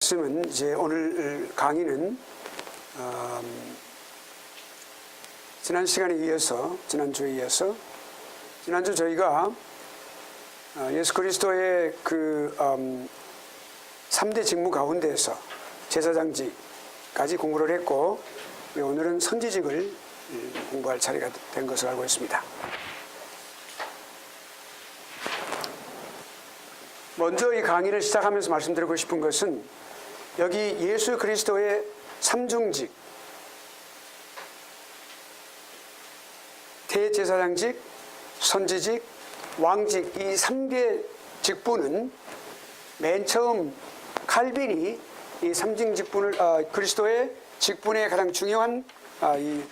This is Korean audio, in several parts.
말씀은 이제 오늘 강의는 지난 시간에 이어서 지난주 저희가 예수 그리스도의 그 3대 직무 가운데에서 제사장직까지 공부를 했고 오늘은 선지직을 공부할 차례가 된 것을 알고 있습니다. 먼저 이 강의를 시작하면서 말씀드리고 싶은 것은 여기 예수 그리스도의 삼중직, 대제사장직, 선지직, 왕직 이 3개 직분은 맨 처음 칼빈이 이 삼중 직분을 그리스도의 직분의 가장 중요한 이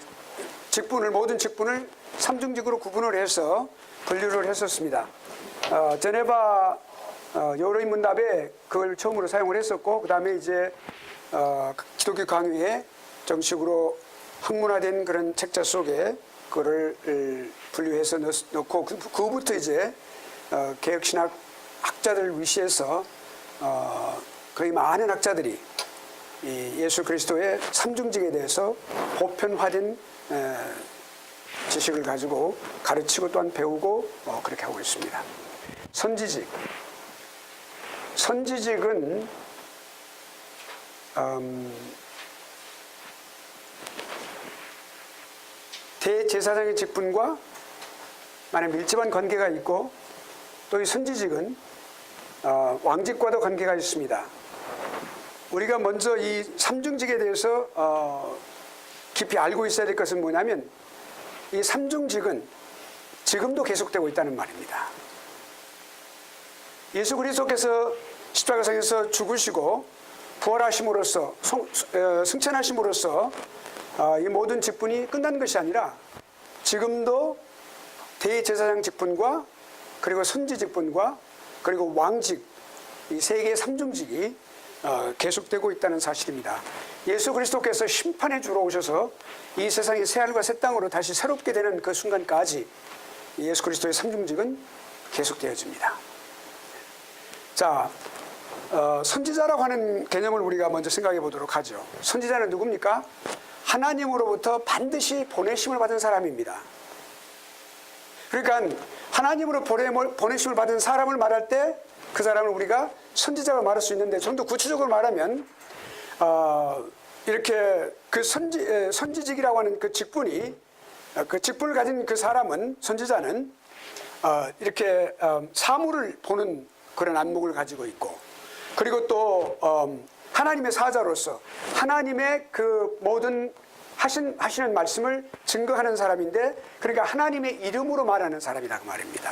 직분을 모든 직분을 삼중직으로 구분을 해서 분류를 했었습니다. 제네바 여론의 문답에 그걸 처음으로 사용을 했었고, 그 다음에 이제 기독교 강의에 정식으로 학문화된 그런 책자 속에 그거를 분류해서 넣고, 그부터 이제 개혁신학 학자들을 위시해서 거의 많은 학자들이 이 예수 그리스도의 삼중직에 대해서 보편화된 지식을 가지고 가르치고 또한 배우고 그렇게 하고 있습니다. 선지직은 대제사장의 직분과 만약 밀접한 관계가 있고, 또 이 선지직은 왕직과도 관계가 있습니다. 우리가 먼저 이 삼중직에 대해서 깊이 알고 있어야 될 것은 뭐냐면, 이 삼중직은 지금도 계속되고 있다는 말입니다. 예수 그리스도께서 십자가상에서 죽으시고 부활하심으로써 승천하심으로써 이 모든 직분이 끝난 것이 아니라 지금도 대제사장 직분과 그리고 선지 직분과 그리고 왕직 이 세 개의 삼중직이 계속되고 있다는 사실입니다. 예수 그리스도께서 심판의 주로 오셔서 이 세상이 새하늘과 새 땅으로 다시 새롭게 되는 그 순간까지 예수 그리스도의 삼중직은 계속되어집니다. 자, 선지자라고 하는 개념을 우리가 먼저 생각해 보도록 하죠. 선지자는 누굽니까? 하나님으로부터 반드시 보내심을 받은 사람입니다. 그러니까 하나님으로 보내심을 받은 사람을 말할 때 그 사람을 우리가 선지자로 말할 수 있는데, 좀 더 구체적으로 말하면 이렇게 그 선지직이라고 하는 그 직분이, 그 직분을 가진 그 사람은, 선지자는 이렇게 사물을 보는 그런 안목을 가지고 있고, 그리고 또 하나님의 사자로서 하나님의 그 모든 하시는 말씀을 증거하는 사람인데, 그러니까 하나님의 이름으로 말하는 사람이라고 말입니다.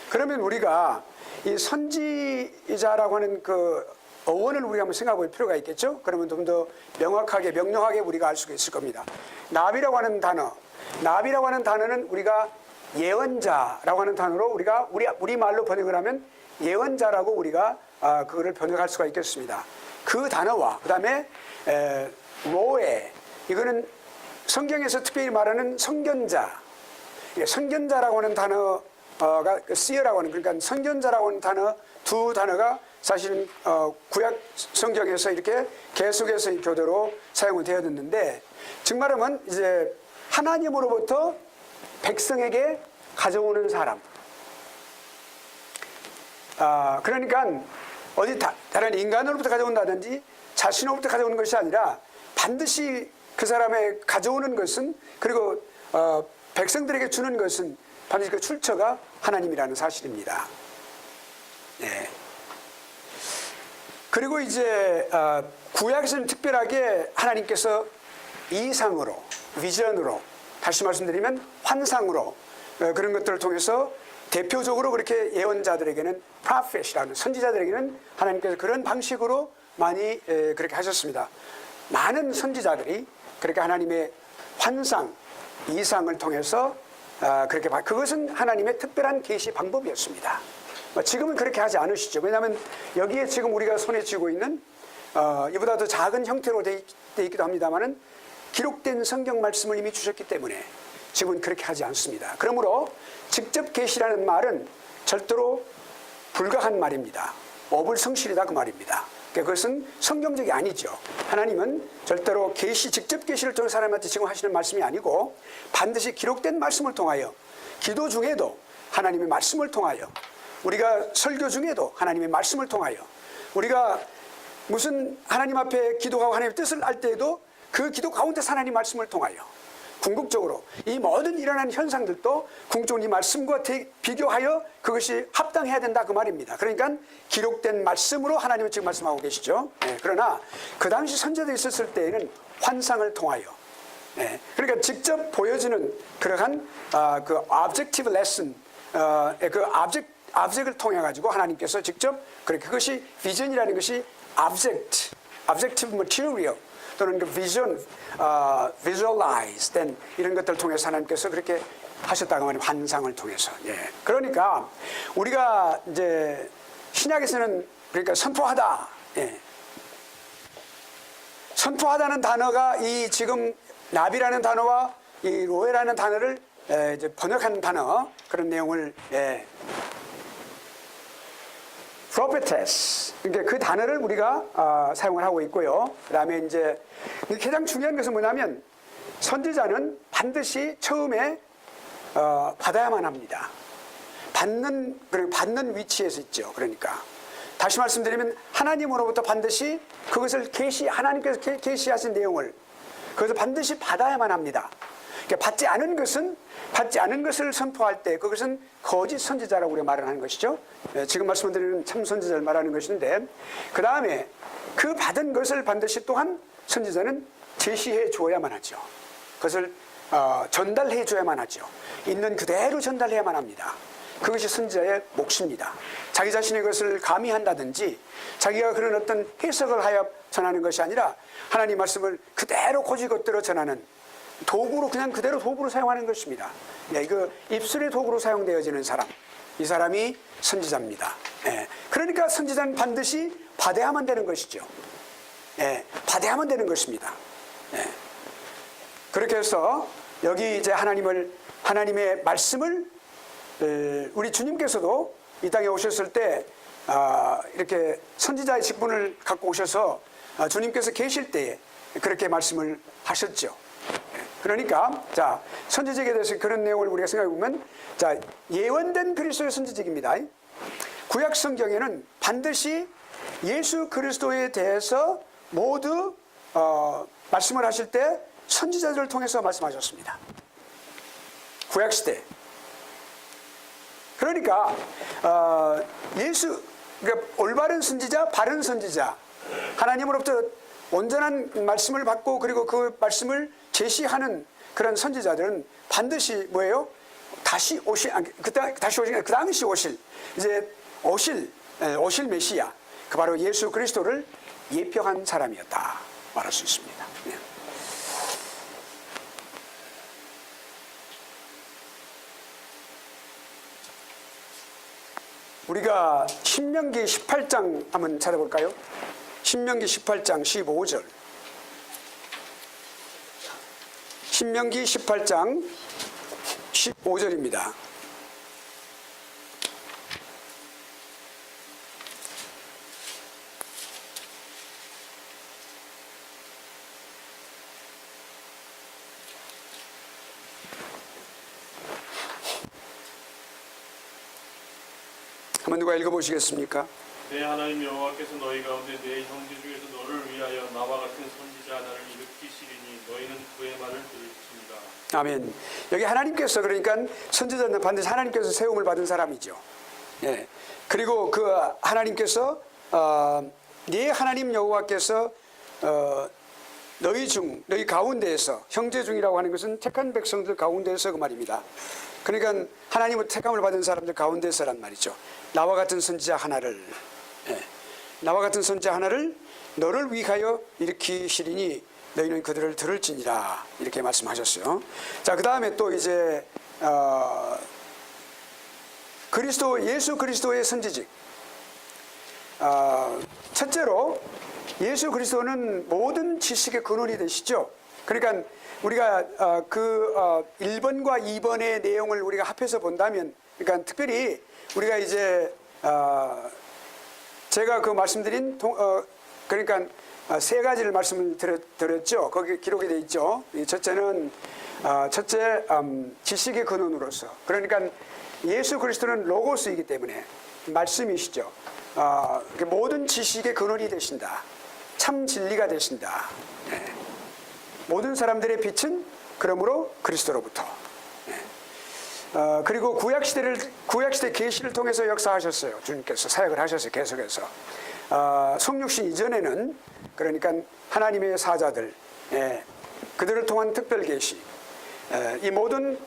그러면 우리가 이 선지자라고 하는 그 어원을 우리가 한번 생각해 볼 필요가 있겠죠? 그러면 좀 더 명료하게 우리가 알 수가 있을 겁니다. 나비라고 하는 단어는 우리가 예언자라고 하는 단어로 우리가 우리 말로 번역을 하면 예언자라고 우리가 그거를 번역할 수가 있겠습니다. 그 단어와 그 다음에 로에, 이거는 성경에서 특별히 말하는 선견자라고 하는 단어가 씨어라고 하는, 그러니까 선견자라고 하는 단어 두 단어가 사실은 구약 성경에서 이렇게 계속해서 이 교대로 사용이 되어졌는데, 즉 말하면 이제 하나님으로부터 백성에게 가져오는 사람. 그러니까 어디 다른 인간으로부터 가져온다든지 자신으로부터 가져오는 것이 아니라 반드시 그 사람의 가져오는 것은, 그리고 백성들에게 주는 것은 반드시 그 출처가 하나님이라는 사실입니다. 예. 그리고 이제 구약에서는 특별하게 하나님께서 이상으로, 비전으로, 다시 말씀드리면 환상으로 그런 것들을 통해서 대표적으로 그렇게 예언자들에게는 프로페시라는, 선지자들에게는 하나님께서 그런 방식으로 많이 그렇게 하셨습니다. 많은 선지자들이 그렇게 하나님의 환상, 이상을 통해서 그렇게, 그것은 하나님의 특별한 계시 방법이었습니다. 지금은 그렇게 하지 않으시죠. 왜냐하면 여기에 지금 우리가 손에 쥐고 있는 이보다 더 작은 형태로 돼 있기도 합니다만은 기록된 성경 말씀을 이미 주셨기 때문에 지금은 그렇게 하지 않습니다. 그러므로 직접 계시라는 말은 절대로 불가한 말입니다. 어불성실이다 그 말입니다. 그것은 성경적이 아니죠. 하나님은 절대로 직접 계시를 통해 사람한테 지금 하시는 말씀이 아니고 반드시 기록된 말씀을 통하여, 기도 중에도 하나님의 말씀을 통하여, 우리가 설교 중에도 하나님의 말씀을 통하여, 우리가 무슨 하나님 앞에 기도하고 하나님의 뜻을 알 때에도 그 기도 가운데서 하나님 말씀을 통하여, 궁극적으로 이 모든 일어나는 현상들도 궁극적으로 이 말씀과 비교하여 그것이 합당해야 된다, 그 말입니다. 그러니까 기록된 말씀으로 하나님은 지금 말씀하고 계시죠. 그러나 그 당시 선지자들이 있었을 때에는 환상을 통하여, 그러니까 직접 보여주는 그러한 그 objective lesson, 그 object을 통해 가지고 하나님께서 직접, 그것이 비전이라는 것이 objective material 또는 그 vision, visualize 된 이런 것들을 통해서 하나님께서 그렇게 하셨다고 하는 환상을 통해서. 그러니까 우리가 이제 신약에서는 그러니까 선포하다, 선포하다는 단어가 이 지금 나비라는 단어와 이 로에라는 단어를 이제 번역한 단어, 그런 내용을 prophetess, 그러니까 그 단어를 우리가 사용을 하고 있고요. 그다음에 이제 가장 중요한 것은 뭐냐면 선지자는 반드시 처음에 받아야만 합니다. 받는 위치에서 있죠. 그러니까 다시 말씀드리면 하나님으로부터 반드시 그것을 하나님께서 계시하신 내용을 그것을 반드시 받아야만 합니다. 그러니까 받지 않은 것을 선포할 때 그것은 거짓 선지자라고 우리가 말을 하는 것이죠. 지금 말씀드리는 참 선지자를 말하는 것인데, 그 다음에 그 받은 것을 반드시 또한 선지자는 제시해 줘야만 하죠. 그것을 전달해 줘야만 하죠. 있는 그대로 전달해야만 합니다. 그것이 선지자의 몫입니다. 자기 자신의 것을 가미한다든지 자기가 그런 어떤 해석을 하여 전하는 것이 아니라 하나님 말씀을 그대로 고지것대로 전하는 도구로, 그냥 그대로 도구로 사용하는 것입니다. 그 입술의 도구로 사용되어지는 사람, 이 사람이 선지자입니다. 그러니까 선지자는 반드시 받아야만 되는 것이죠. 받아야만 되는 것입니다. 그렇게 해서 여기 이제 하나님의 말씀을 우리 주님께서도 이 땅에 오셨을 때 이렇게 선지자의 직분을 갖고 오셔서 주님께서 계실 때에 그렇게 말씀을 하셨죠. 그러니까 자, 선지직에 대해서 그런 내용을 우리가 생각해 보면, 자, 예언된 그리스도의 선지직입니다. 구약 성경에는 반드시 예수 그리스도에 대해서 모두 말씀을 하실 때 선지자들을 통해서 말씀하셨습니다. 구약 시대. 그러니까 그러니까 올바른 선지자, 바른 선지자, 하나님으로부터 온전한 말씀을 받고 그리고 그 말씀을 제시하는 그런 선지자들은 반드시 뭐예요? 그 당시 오실 메시아, 그 바로 예수 그리스도를 예표한 사람이었다 말할 수 있습니다. 우리가 신명기 18장 한번 찾아볼까요? 신명기 18장 15절. 신명기 18장 15절입니다. 한번 누가 읽어보시겠습니까? 내 하나님 여호와께서 너희 가운데 내 형제 중에서 너를 위하여 나와 같은 선지자 하나를 일으키시리니 너희는 그의 말을 들을지니라. 아멘. 여기 하나님께서, 그러니까 선지자는 반드시 하나님께서 세움을 받은 사람이죠. 그리고 그 하나님께서 네 하나님 여호와께서 너희 가운데에서, 형제 중이라고 하는 것은 택한 백성들 가운데에서 그 말입니다. 그러니까 하나님의 택함을 받은 사람들 가운데서란 말이죠. 나와 같은 선지자 하나를 너를 위하여 일으키시리니 너희는 그들을 들을지니라, 이렇게 말씀하셨어요. 자, 그 다음에 또 이제 예수 그리스도의 선지직. 첫째로 예수 그리스도는 모든 지식의 근원이 되시죠. 그러니까 우리가 1번과 2번의 내용을 우리가 합해서 본다면, 그러니까 특별히 우리가 이제 제가 그 말씀드린 그러니까 세 가지를 말씀을 드렸죠. 거기 기록이 되어 있죠. 첫째는 지식의 근원으로서, 그러니까 예수 그리스도는 로고스이기 때문에 말씀이시죠. 모든 지식의 근원이 되신다. 참 진리가 되신다. 네. 모든 사람들의 빛은 그러므로 그리스도로부터. 네. 그리고 구약시대 계시를 통해서 역사하셨어요. 주님께서 사역을 하셨어요. 계속해서. 성육신 이전에는 그러니까 하나님의 사자들, 예, 그들을 통한 특별 계시, 이 모든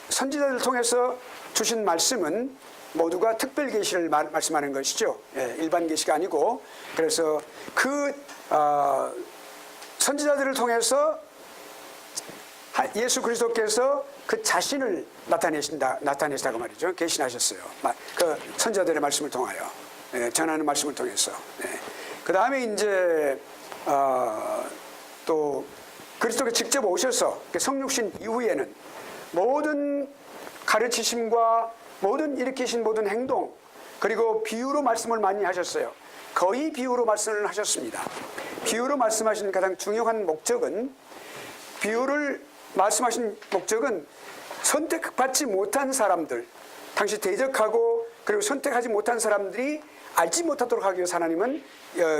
선지자들을 통해서 주신 말씀은 모두가 특별 계시를 말씀하는 것이죠. 예, 일반 계시가 아니고. 그래서 그 선지자들을 통해서 예수 그리스도께서 그 자신을 나타내시다고 말이죠. 계시하셨어요. 그 선지자들의 말씀을 통하여, 예, 전하는 말씀을 통해서. 예. 그 다음에 이제 또 그리스도가 직접 오셔서 성육신 이후에는 모든 가르치심과 모든 일으키신 모든 행동, 그리고 비유로 말씀을 많이 하셨어요. 거의 비유로 말씀을 하셨습니다. 비유로 말씀하신 가장 중요한 목적은, 비유를 말씀하신 목적은 선택받지 못한 사람들, 당시 대적하고 그리고 선택하지 못한 사람들이 알지 못하도록 하기 위해서 하나님은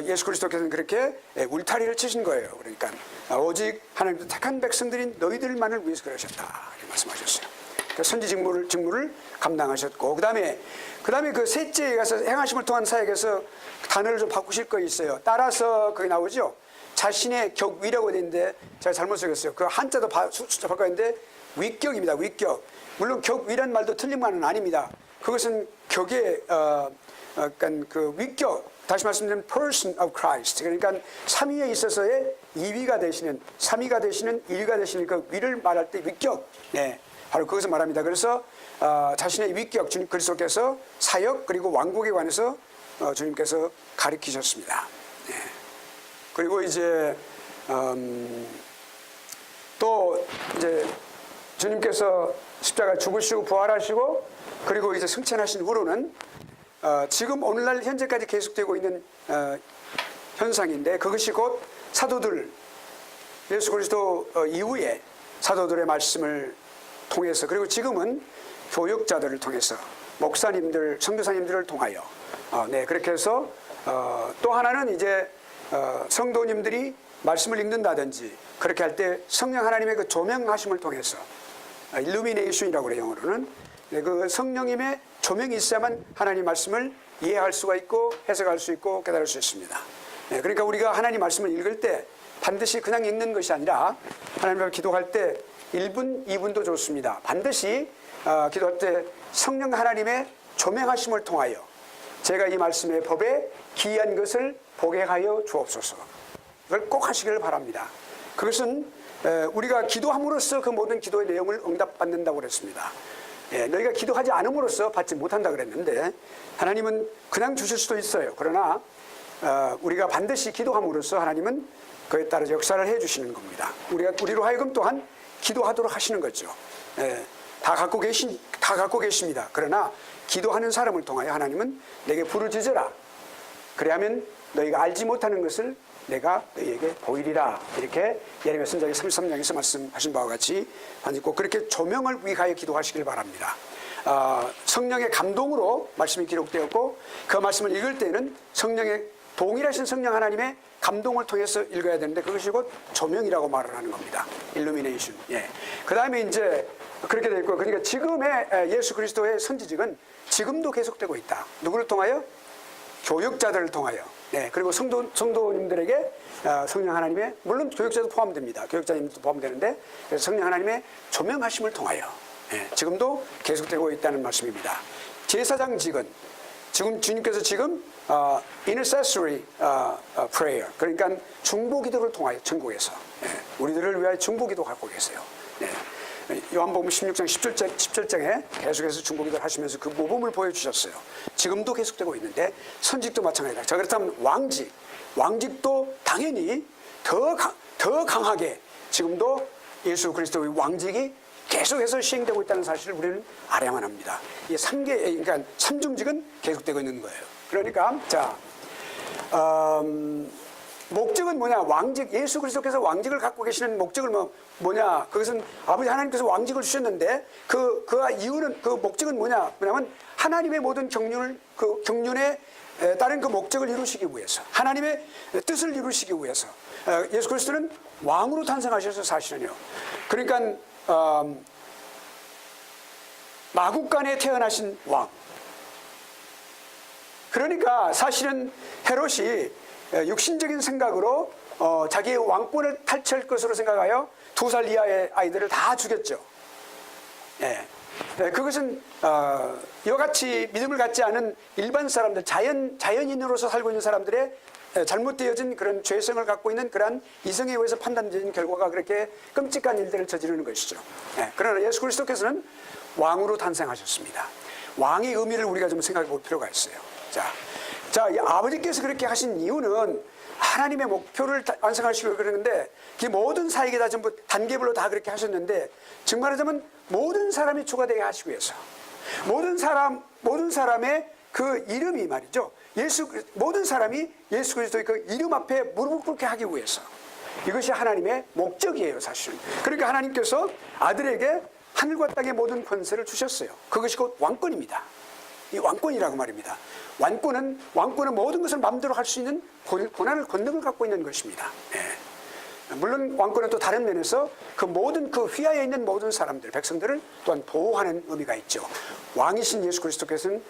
예수 그리스도께서는 그렇게 울타리를 치신 거예요. 그러니까 오직 하나님도 택한 백성들인 너희들만을 위해서 그러셨다, 이렇게 말씀하셨어요. 그러니까 선지 직무를 감당하셨고, 그 다음에 그 셋째에 가서 행하심을 통한 사역에서 단어를 좀 바꾸실 거 있어요. 따라서 거기 나오죠. 자신의 격위라고 되는데 제가 잘못 써겼어요. 그 한자도 숫자 바꿨는데 위격입니다. 위격. 물론 격위란 말도 틀린 말은 아닙니다. 그것은 격의 약간 그 위격, 다시 말씀드리면 person of Christ, 그러니까 삼위에 있어서의 2위가 되시는, 3위가 되시는, 1위가 되시는 그 위를 말할 때 위격, 네, 바로 그것을 말합니다. 그래서 자신의 위격, 주님 그리스도께서 사역 그리고 왕국에 관해서 주님께서 가르치셨습니다. 네. 그리고 이제 또 이제 주님께서 십자가 죽으시고 부활하시고 그리고 이제 승천하신 후로는 지금 오늘날 현재까지 계속되고 있는 현상인데, 그것이 곧 사도들, 예수 그리스도 이후에 사도들의 말씀을 통해서, 그리고 지금은 교역자들을 통해서, 목사님들, 선교사님들을 통하여, 네, 그렇게 해서 또 하나는 이제 성도님들이 말씀을 읽는다든지 그렇게 할 때 성령 하나님의 그 조명하심을 통해서, 일루미네이션이라고 그래요, 영어로는. 네, 그 성령님의 조명이 있어야만 하나님 말씀을 이해할 수가 있고 해석할 수 있고 깨달을 수 있습니다. 네, 그러니까 우리가 하나님 말씀을 읽을 때 반드시 그냥 읽는 것이 아니라 하나님 앞에 기도할 때 1분, 2분도 좋습니다. 반드시 기도할 때 성령 하나님의 조명하심을 통하여 제가 이 말씀의 법에 기이한 것을 보게 하여 주옵소서. 그걸 꼭 하시기를 바랍니다. 그것은 우리가 기도함으로써 그 모든 기도의 내용을 응답받는다고 그랬습니다. 예, 너희가 기도하지 않음으로써 받지 못한다 그랬는데 하나님은 그냥 주실 수도 있어요. 그러나 우리가 반드시 기도함으로써 하나님은 그에 따라서 역사를 해주시는 겁니다. 우리로 하여금 또한 기도하도록 하시는 거죠. 예, 다 갖고 계십니다. 그러나 기도하는 사람을 통하여 하나님은 내게 부르짖으라. 그래야면 너희가 알지 못하는 것을 내가 너희에게 보이리라. 이렇게 예레미야 선지자 33장에서 말씀하신 바와 같이 꼭 그렇게 조명을 위하여 기도하시길 바랍니다. 성령의 감동으로 말씀이 기록되었고 그 말씀을 읽을 때는 성령의 동일하신 성령 하나님의 감동을 통해서 읽어야 되는데 그것이 곧 조명이라고 말을 하는 겁니다. 일루미네이션. 예. 그 다음에 이제 그렇게 되어 있고, 그러니까 지금의 예수 그리스도의 선지직은 지금도 계속되고 있다. 누구를 통하여? 교역자들을 통하여. 네, 그리고 성도님들에게 성령 하나님의, 물론 교역자도 포함됩니다. 교역자님도 포함되는데, 그래서 성령 하나님의 조명하심을 통하여 지금도 계속되고 있다는 말씀입니다. 제사장직은 지금 주님께서 지금 intercessory prayer, 그러니까 중보기도를 통하여 천국에서 우리들을 위하여 중보기도 갖고 계세요. 요한복음 16장 17장에 계속해서 중보기도를 하시면서 그 모범을 보여주셨어요. 지금도 계속되고 있는데 선직도 마찬가지다. 자, 그렇다면 왕직도 당연히 더 강하게 지금도 예수 그리스도의 왕직이 계속해서 시행되고 있다는 사실을 우리는 알아야만 합니다. 이 그러니까 삼중직은 계속되고 있는 거예요. 그러니까 자, 목적은 뭐냐? 왕직, 예수 그리스도께서 왕직을 갖고 계시는 목적을 뭐냐? 그것은 아버지 하나님께서 왕직을 주셨는데 그 이유는, 그 목적은 뭐냐면 하나님의 모든 경륜에 따른 그 목적을 이루시기 위해서, 하나님의 뜻을 이루시기 위해서 예수 그리스도는 왕으로 탄생하셔서 사실은요. 그러니까 마국간에 태어나신 왕. 그러니까 사실은 헤롯이 육신적인 생각으로 자기의 왕권을 탈취할 것으로 생각하여 2살 이하의 아이들을 다 죽였죠. 예. 그것은 이와 같이 믿음을 갖지 않은 일반 사람들, 자연인으로서 살고 있는 사람들의 잘못되어진 그런 죄성을 갖고 있는 그러한 이성에 의해서 판단된 결과가 그렇게 끔찍한 일들을 저지르는 것이죠. 예. 그러나 예수 그리스도께서는 왕으로 탄생하셨습니다. 왕의 의미를 우리가 좀 생각해 볼 필요가 있어요. 자, 이 아버지께서 그렇게 하신 이유는 하나님의 목표를 완성하시고 그러는데, 그 모든 사역에 다 전부 단계별로 다 그렇게 하셨는데, 즉 말하자면 모든 사람이 추가되게 하시기 위해서, 모든 사람의 그 이름이 말이죠, 모든 사람이 예수 그리스도의 그 이름 앞에 무릎을 꿇게 하기 위해서, 이것이 하나님의 목적이에요, 사실은. 그러니까 하나님께서 아들에게 하늘과 땅의 모든 권세를 주셨어요. 그것이 곧 왕권입니다. 이 왕권이라고 말입니다. 왕권은 모든 것을 마음대로 할 수 있는 권능을 갖고 있는 것입니다. 예. 물론 왕권은 또 다른 면에서 그 휘하에 있는 모든 사람들, 백성들을 또한 보호하는 의미가 있죠. 왕이신 예수 그리스도께서는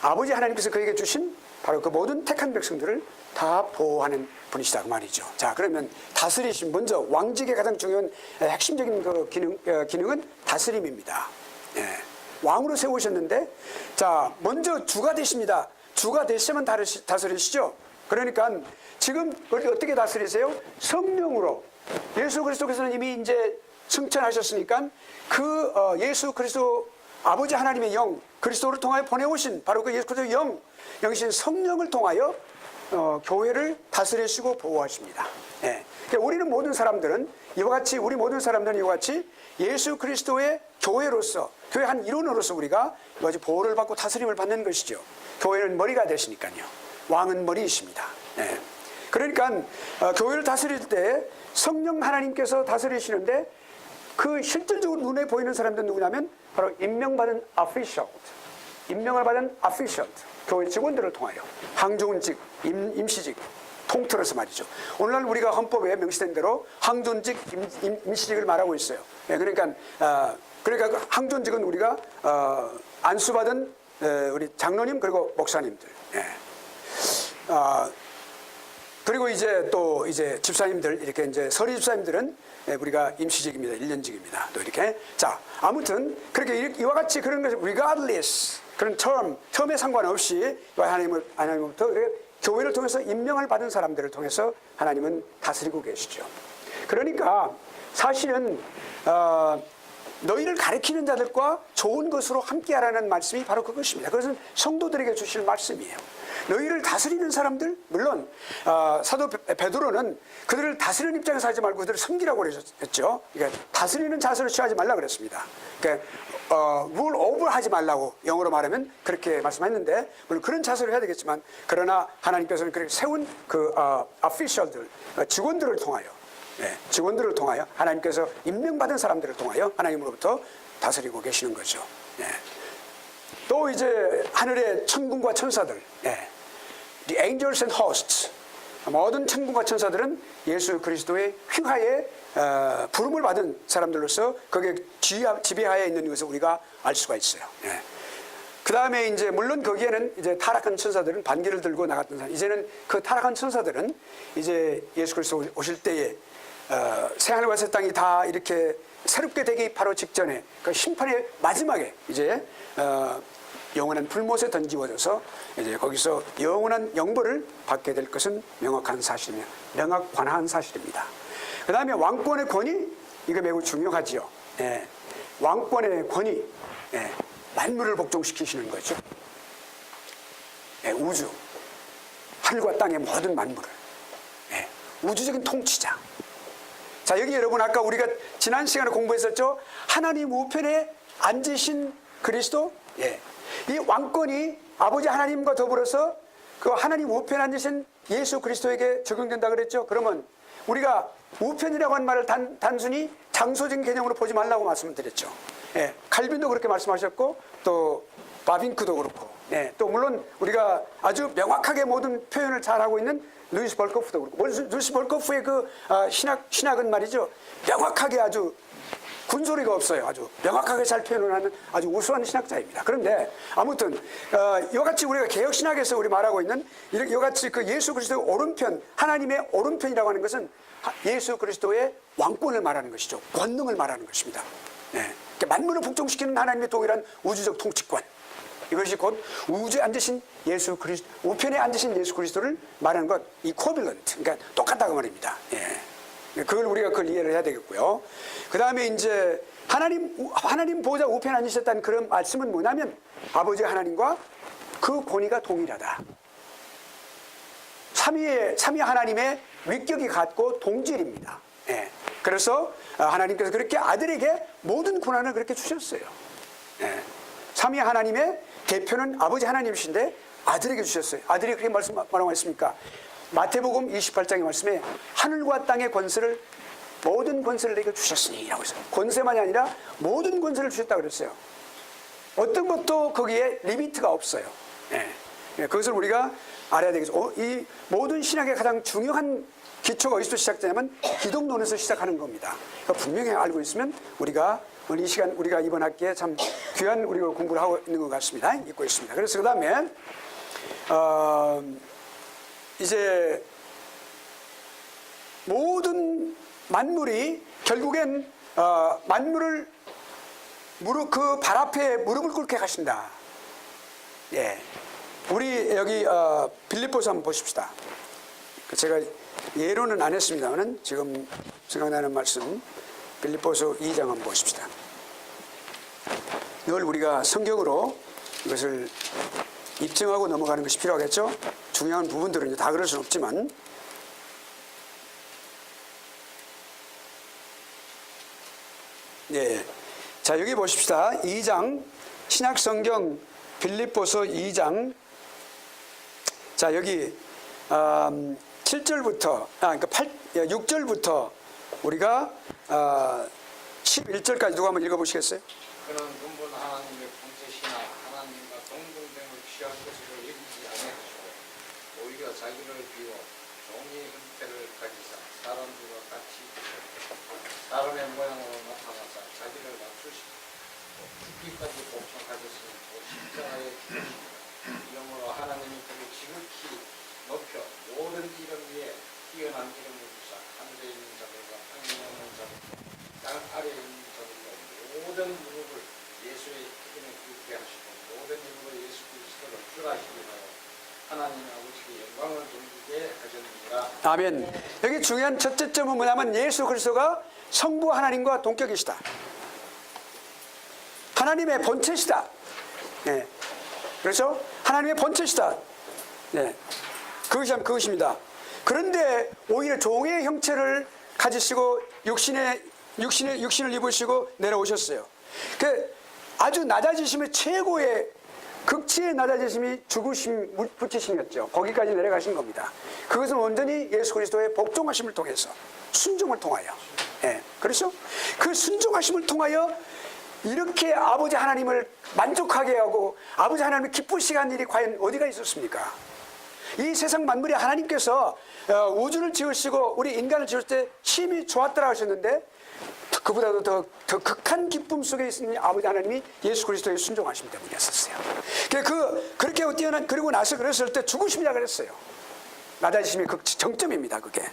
아버지 하나님께서 그에게 주신 바로 그 모든 택한 백성들을 다 보호하는 분이시다, 그 말이죠. 자, 그러면 다스리심, 먼저 왕직의 가장 중요한 핵심적인 그 기능은 다스림입니다. 예. 왕으로 세우셨는데, 자, 먼저 주가 되십니다. 주가 되시면 다스리시죠. 그러니까 지금 어떻게 다스리세요? 성령으로. 예수 그리스도께서는 이미 이제 승천하셨으니까 예수 그리스도 아버지 하나님의 영, 그리스도를 통하여 보내오신 바로 그 예수 그리스도의 영이신 성령을 통하여 교회를 다스리시고 보호하십니다. 예. 그러니까 우리 모든 사람들은 이와 같이 예수 그리스도의 교회로서, 교회 한 일원으로서 우리가 보호를 받고 다스림을 받는 것이죠. 교회는 머리가 되시니까요. 왕은 머리이십니다. 예. 그러니까 교회를 다스릴 때 성령 하나님께서 다스리시는데, 그 실질적으로 눈에 보이는 사람들은 누구냐면 바로 임명을 받은 official, 교회 직원들을 통하여 항존직, 임시직, 통틀어서 말이죠. 오늘날 우리가 헌법에 명시된 대로 항존직, 임시직을 말하고 있어요. 예, 그러니까 항존직은 우리가 안수받은 우리 장로님 그리고 목사님들. 예. 그리고 이제 집사님들, 이렇게 이제 서리 집사님들은 우리가 임시직입니다. 1년직입니다. 또 이렇게. 자, 아무튼 그렇게 이와 같이 그런 것을 regardless, 그런 term에 상관없이 하나님으로부터 교회를 통해서 임명을 받은 사람들을 통해서 하나님은 다스리고 계시죠. 그러니까 사실은 너희를 가르치는 자들과 좋은 것으로 함께하라는 말씀이 바로 그것입니다. 그것은 성도들에게 주실 말씀이에요. 너희를 다스리는 사람들, 물론 사도 베드로는 그들을 다스리는 입장에서 하지 말고 그들을 섬기라고 그랬죠. 그러니까 다스리는 자세를 취하지 말라고 그랬습니다. 그러니까 rule over 하지 말라고 영어로 말하면 그렇게 말씀했는데, 물론 그런 자세를 해야 되겠지만, 그러나 하나님께서는 그렇게 세운 그 official들, 직원들을 통하여 하나님께서 임명받은 사람들을 통하여 하나님으로부터 다스리고 계시는 거죠. 예. 또 이제 하늘의 천군과 천사들, 예. The angels and hosts, 모든 천군과 천사들은 예수 그리스도의 휘하에 부름을 받은 사람들로서 거기에 지배하에 있는 것을 우리가 알 수가 있어요. 예. 그 다음에 이제 물론 거기에는 이제 타락한 천사들은 반기를 들고 나갔던 사람, 이제는 그 타락한 천사들은 이제 예수 그리스도 오실 때에 새하늘과 새 땅이 다 이렇게 새롭게 되기 바로 직전에 그 심판의 마지막에 이제 영원한 불못에 던지워져서 이제 거기서 영원한 영벌을 받게 될 것은 명확한 사실이며 명확관한 사실입니다. 그 다음에 왕권의 권위, 이거 매우 중요하지요. 예. 왕권의 권위, 예. 만물을 복종시키시는 거죠. 예. 우주, 하늘과 땅의 모든 만물을, 예. 우주적인 통치자. 자, 여기 여러분 아까 우리가 지난 시간에 공부했었죠. 하나님 우편에 앉으신 그리스도, 예. 이 왕권이 아버지 하나님과 더불어서 그 하나님 우편에 앉으신 예수 그리스도에게 적용된다 그랬죠. 그러면 우리가 우편이라고 하는 말을 단순히 장소적인 개념으로 보지 말라고 말씀을 드렸죠. 예, 칼빈도 그렇게 말씀하셨고 또 바빙크도 그렇고, 예, 또 물론 우리가 아주 명확하게 모든 표현을 잘하고 있는 루이스 벌코프도 그렇고, 루이스 벌코프의 그 신학은 말이죠, 명확하게 아주 군소리가 없어요. 아주 명확하게 잘 표현을 하는 아주 우수한 신학자입니다. 그런데 아무튼 이같이 우리가 개혁신학에서 우리 말하고 있는 이같이 그 예수 그리스도의 오른편, 하나님의 오른편이라고 하는 것은 예수 그리스도의 왕권을 말하는 것이죠. 권능을 말하는 것입니다. 네. 만물을 복종시키는 하나님의 동일한 우주적 통치권, 이것이 곧 우주에 앉으신 예수 그리스도, 우편에 앉으신 예수 그리스도를 말하는 것, 이코빌런트, 그러니까 똑같다고 말입니다. 예. 그걸 우리가 이해를 해야 되겠고요. 그 다음에 이제 하나님 보호자 우편에 앉으셨다는 그런 말씀은 뭐냐면 아버지 하나님과 그 권위가 동일하다. 삼위 하나님의 위격이 같고 동질입니다. 예. 그래서 하나님께서 그렇게 아들에게 모든 권한을 그렇게 주셨어요. 예. 삼위 하나님의 대표는 아버지 하나님이신데 아들에게 주셨어요. 아들이 그렇게 뭐라고 했습니까? 마태복음 28장의 말씀에 하늘과 땅의 권세를, 모든 권세를 내게 주셨으니 라고 했어요. 권세만이 아니라 모든 권세를 주셨다고 그랬어요. 어떤 것도 거기에 리미트가 없어요. 예. 그것을 우리가 알아야 되겠죠. 이 모든 신학의 가장 중요한 기초가 어디서 시작되냐면 기독론에서 시작하는 겁니다. 그러니까 분명히 알고 있으면 우리가 오늘 이 시간 우리가 이번 학기에 참 귀한 우리가 공부를 하고 있는 것 같습니다. 읽고 있습니다. 그래서 그 다음에 이제 모든 만물이 결국엔 만물을 그 발 앞에 무릎을 꿇게 하신다. 예, 우리 여기 빌립보서 한번 보십시다. 제가 예로는 안 했습니다만은 지금 생각나는 말씀, 빌립보서 2장 한번 보십시다. 늘 우리가 성경으로 이것을 입증하고 넘어가는 것이 필요하겠죠. 중요한 부분들은 다 그럴 수는 없지만, 예, 자 여기 보십시다. 2장 신약성경 빌립보서 2장, 자 여기 7절부터 그러니까 6절부터 우리가 11절까지 누가 한번 읽어보시겠어요? 그는 근본 하나님의 본체시나 하나님과 동등됨을 취할 것으로 여기지 아니하시고 오히려 자기를 비워 종의 형태를 가지사 사람들과 같이 사람의 모양으로 나타나사 자기를 낮추시고 죽기까지 복종하셨으니 십자가에 죽으시고 이러므로 하나님이 그를 지극히 높여 모든 이름 위에 뛰어난 이름을 주사 하늘에 있는 자들과 땅에 있는 자들과 땅 아래에 있는 자들과 모든 무릎을 예수의 이름에 꿇게 하시고 모든 이름으로 예수 그리스도를 주라시게 하여 하나님 아버지께 영광을 돌리게 하셨느니라. 아멘. 여기 중요한 첫째 점은 뭐냐면 예수 그리스도가 성부 하나님과 동격이시다. 하나님의 본체시다. 네. 그렇죠? 하나님의 본체시다. 네. 그것입니다. 그런데 오히려 종의 형체를 가지시고 육신을 입으시고 내려오셨어요. 그 아주 낮아지심의 최고의 극치의 낮아지심이 죽으심, 붙이심이었죠. 거기까지 내려가신 겁니다. 그것은 온전히 예수 그리스도의 복종하심을 통해서, 순종을 통하여. 예, 그렇죠? 그 순종하심을 통하여 이렇게 아버지 하나님을 만족하게 하고 아버지 하나님을 기쁘시게 한 일이 과연 어디가 있었습니까? 이 세상 만물이 하나님께서 우주를 지으시고 우리 인간을 지을 때 심히 좋았더라 하셨는데 그보다도 더 극한 기쁨 속에 있는 아버지 하나님이 예수 그리스도의 순종하심 때문이었어요. 그렇게 뛰어난, 그리고 나서 그랬을 때 죽으심이라 그랬어요. 낮아지심의 정점입니다, 그게.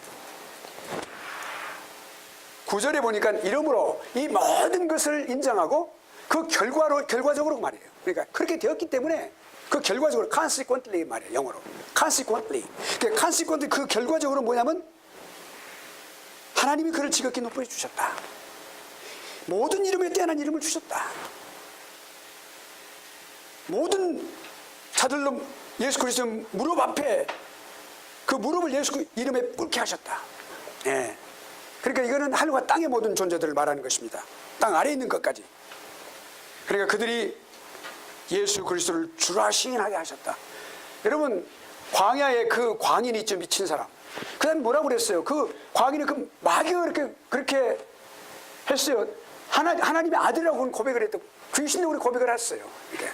9절에 보니까 이러므로 이 모든 것을 인정하고 그 결과적으로 말이에요. 그러니까 그렇게 되었기 때문에 그 결과적으로 consequently 말이에요, 영어로. consequently. 그 결과적으로 뭐냐면 하나님이 그를 지극히 높여 주셨다. 모든 이름에 뛰어난 이름을 주셨다. 모든 자들로 예수 그리스도 무릎 앞에 그 무릎을 예수 이름에 꿇게 하셨다. 예. 그러니까 이거는 하늘과 땅의 모든 존재들을 말하는 것입니다. 땅 아래에 있는 것까지. 그러니까 그들이 예수 그리스도를 주라 시인하게 하셨다. 여러분, 광야에 그 광인이 있죠, 미친 사람. 그 다음에 뭐라고 그랬어요? 그 광인이 그 마귀가 그렇게 했어요. 하나님의 아들이라고 고백을 했고, 귀신으로 고백을 했어요. 이게.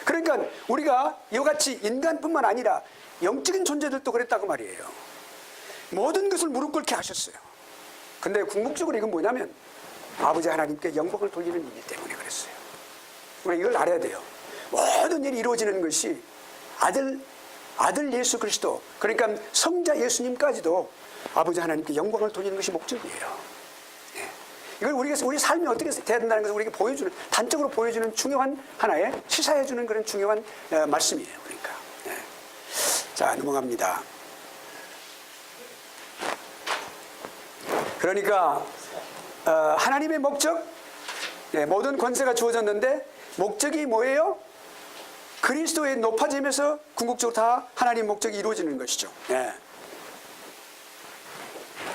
그러니까 우리가 이같이 인간뿐만 아니라 영적인 존재들도 그랬다고 말이에요. 모든 것을 무릎 꿇게 하셨어요. 근데 궁극적으로 이건 뭐냐면 아버지 하나님께 영광을 돌리는 일이기 때문에 그랬어요. 우리가 이걸 알아야 돼요. 모든 일이 이루어지는 것이 아들 예수 그리스도, 그러니까 성자 예수님까지도 아버지 하나님께 영광을 돌리는 것이 목적이에요. 네. 이걸 우리 삶이 어떻게 돼야 된다는 것을 우리에게 보여주는, 단적으로 보여주는 중요한 하나의 시사해주는 그런 중요한 말씀이에요. 그러니까. 네. 자, 넘어갑니다. 그러니까 하나님의 목적, 네, 모든 권세가 주어졌는데 목적이 뭐예요? 그리스도의 높아짐에서 궁극적으로 다 하나님의 목적이 이루어지는 것이죠. 네.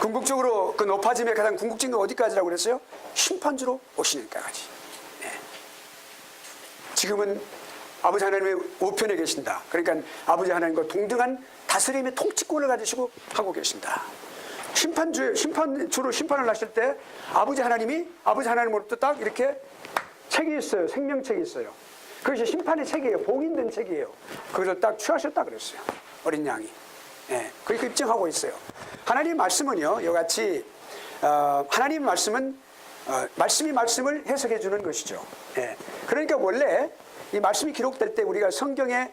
궁극적으로 그 높아짐의 가장 궁극적인 건 어디까지라고 그랬어요? 심판주로 오시는 데까지. 네. 지금은 아버지 하나님의 우편에 계신다. 그러니까 아버지 하나님과 동등한 다스림의 통치권을 가지시고 하고 계신다. 심판주로 심판을 하실 때 아버지 하나님으로부터 딱 이렇게 책이 있어요. 생명책이 있어요. 그것이 심판의 책이에요. 복인된 책이에요. 그것을 딱 취하셨다 그랬어요. 어린 양이. 예, 그렇게 입증하고 있어요. 하나님의 말씀은요, 이같이 하나님의 말씀은 말씀이 말씀을 해석해 주는 것이죠. 예, 그러니까 원래 이 말씀이 기록될 때 우리가 성경의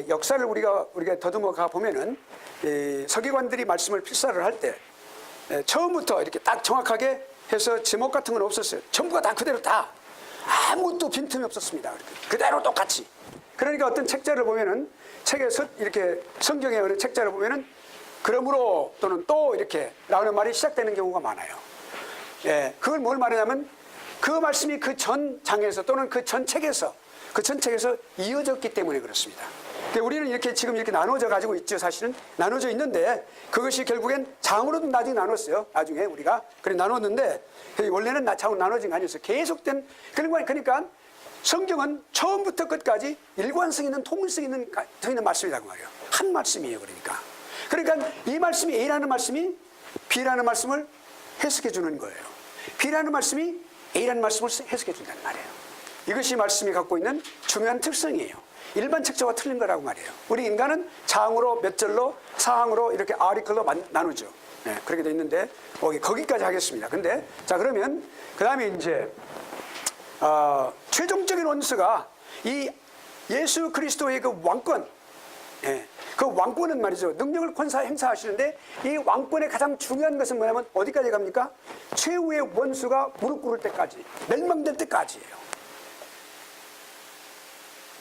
역사를 우리가 더듬어 가 보면은 서기관들이 말씀을 필사를 할 때 처음부터 이렇게 딱 정확하게 해서 제목 같은 건 없었어요. 전부가 다 그대로 다 아무것도 빈틈이 없었습니다. 그대로 똑같이. 그러니까 어떤 책자를 보면은 책에서 이렇게 성경의 어느 책자를 보면은 그러므로 또는 또 이렇게 나오는 말이 시작되는 경우가 많아요. 예, 그걸 뭘 말하냐면 그 말씀이 그 전 장에서 또는 그 전 책에서 이어졌기 때문에 그렇습니다. 우리는 이렇게 지금 이렇게 나눠져 가지고 있죠. 사실은 나눠져 있는데 그것이 결국엔 장으로도 나중에 나눴어요. 나중에 우리가 그래 나눴는데 원래는 장으로 나눠진 거 아니었어요. 계속된 그러니까 성경은 처음부터 끝까지 일관성 있는 통일성 있는 말씀이라고 말이에요. 한 말씀이에요. 그러니까 이 말씀이 A라는 말씀이 B라는 말씀을 해석해 주는 거예요. B라는 말씀이 A라는 말씀을 해석해 준다는 말이에요. 이것이 말씀이 갖고 있는 중요한 특성이에요. 일반 책자와 틀린 거라고 말이에요. 우리 인간은 장으로 몇 절로 사항으로 이렇게 아리클로 나누죠. 네, 그렇게 돼 있는데 거기까지 하겠습니다. 근데 자 그러면 그 다음에 이제 최종적인 원수가 이 예수 그리스도의 그 왕권, 그 왕권은 말이죠. 능력을 행사하시는데 이 왕권의 가장 중요한 것은 뭐냐면 어디까지 갑니까? 최후의 원수가 무릎 꿇을 때까지, 멸망될 때까지예요.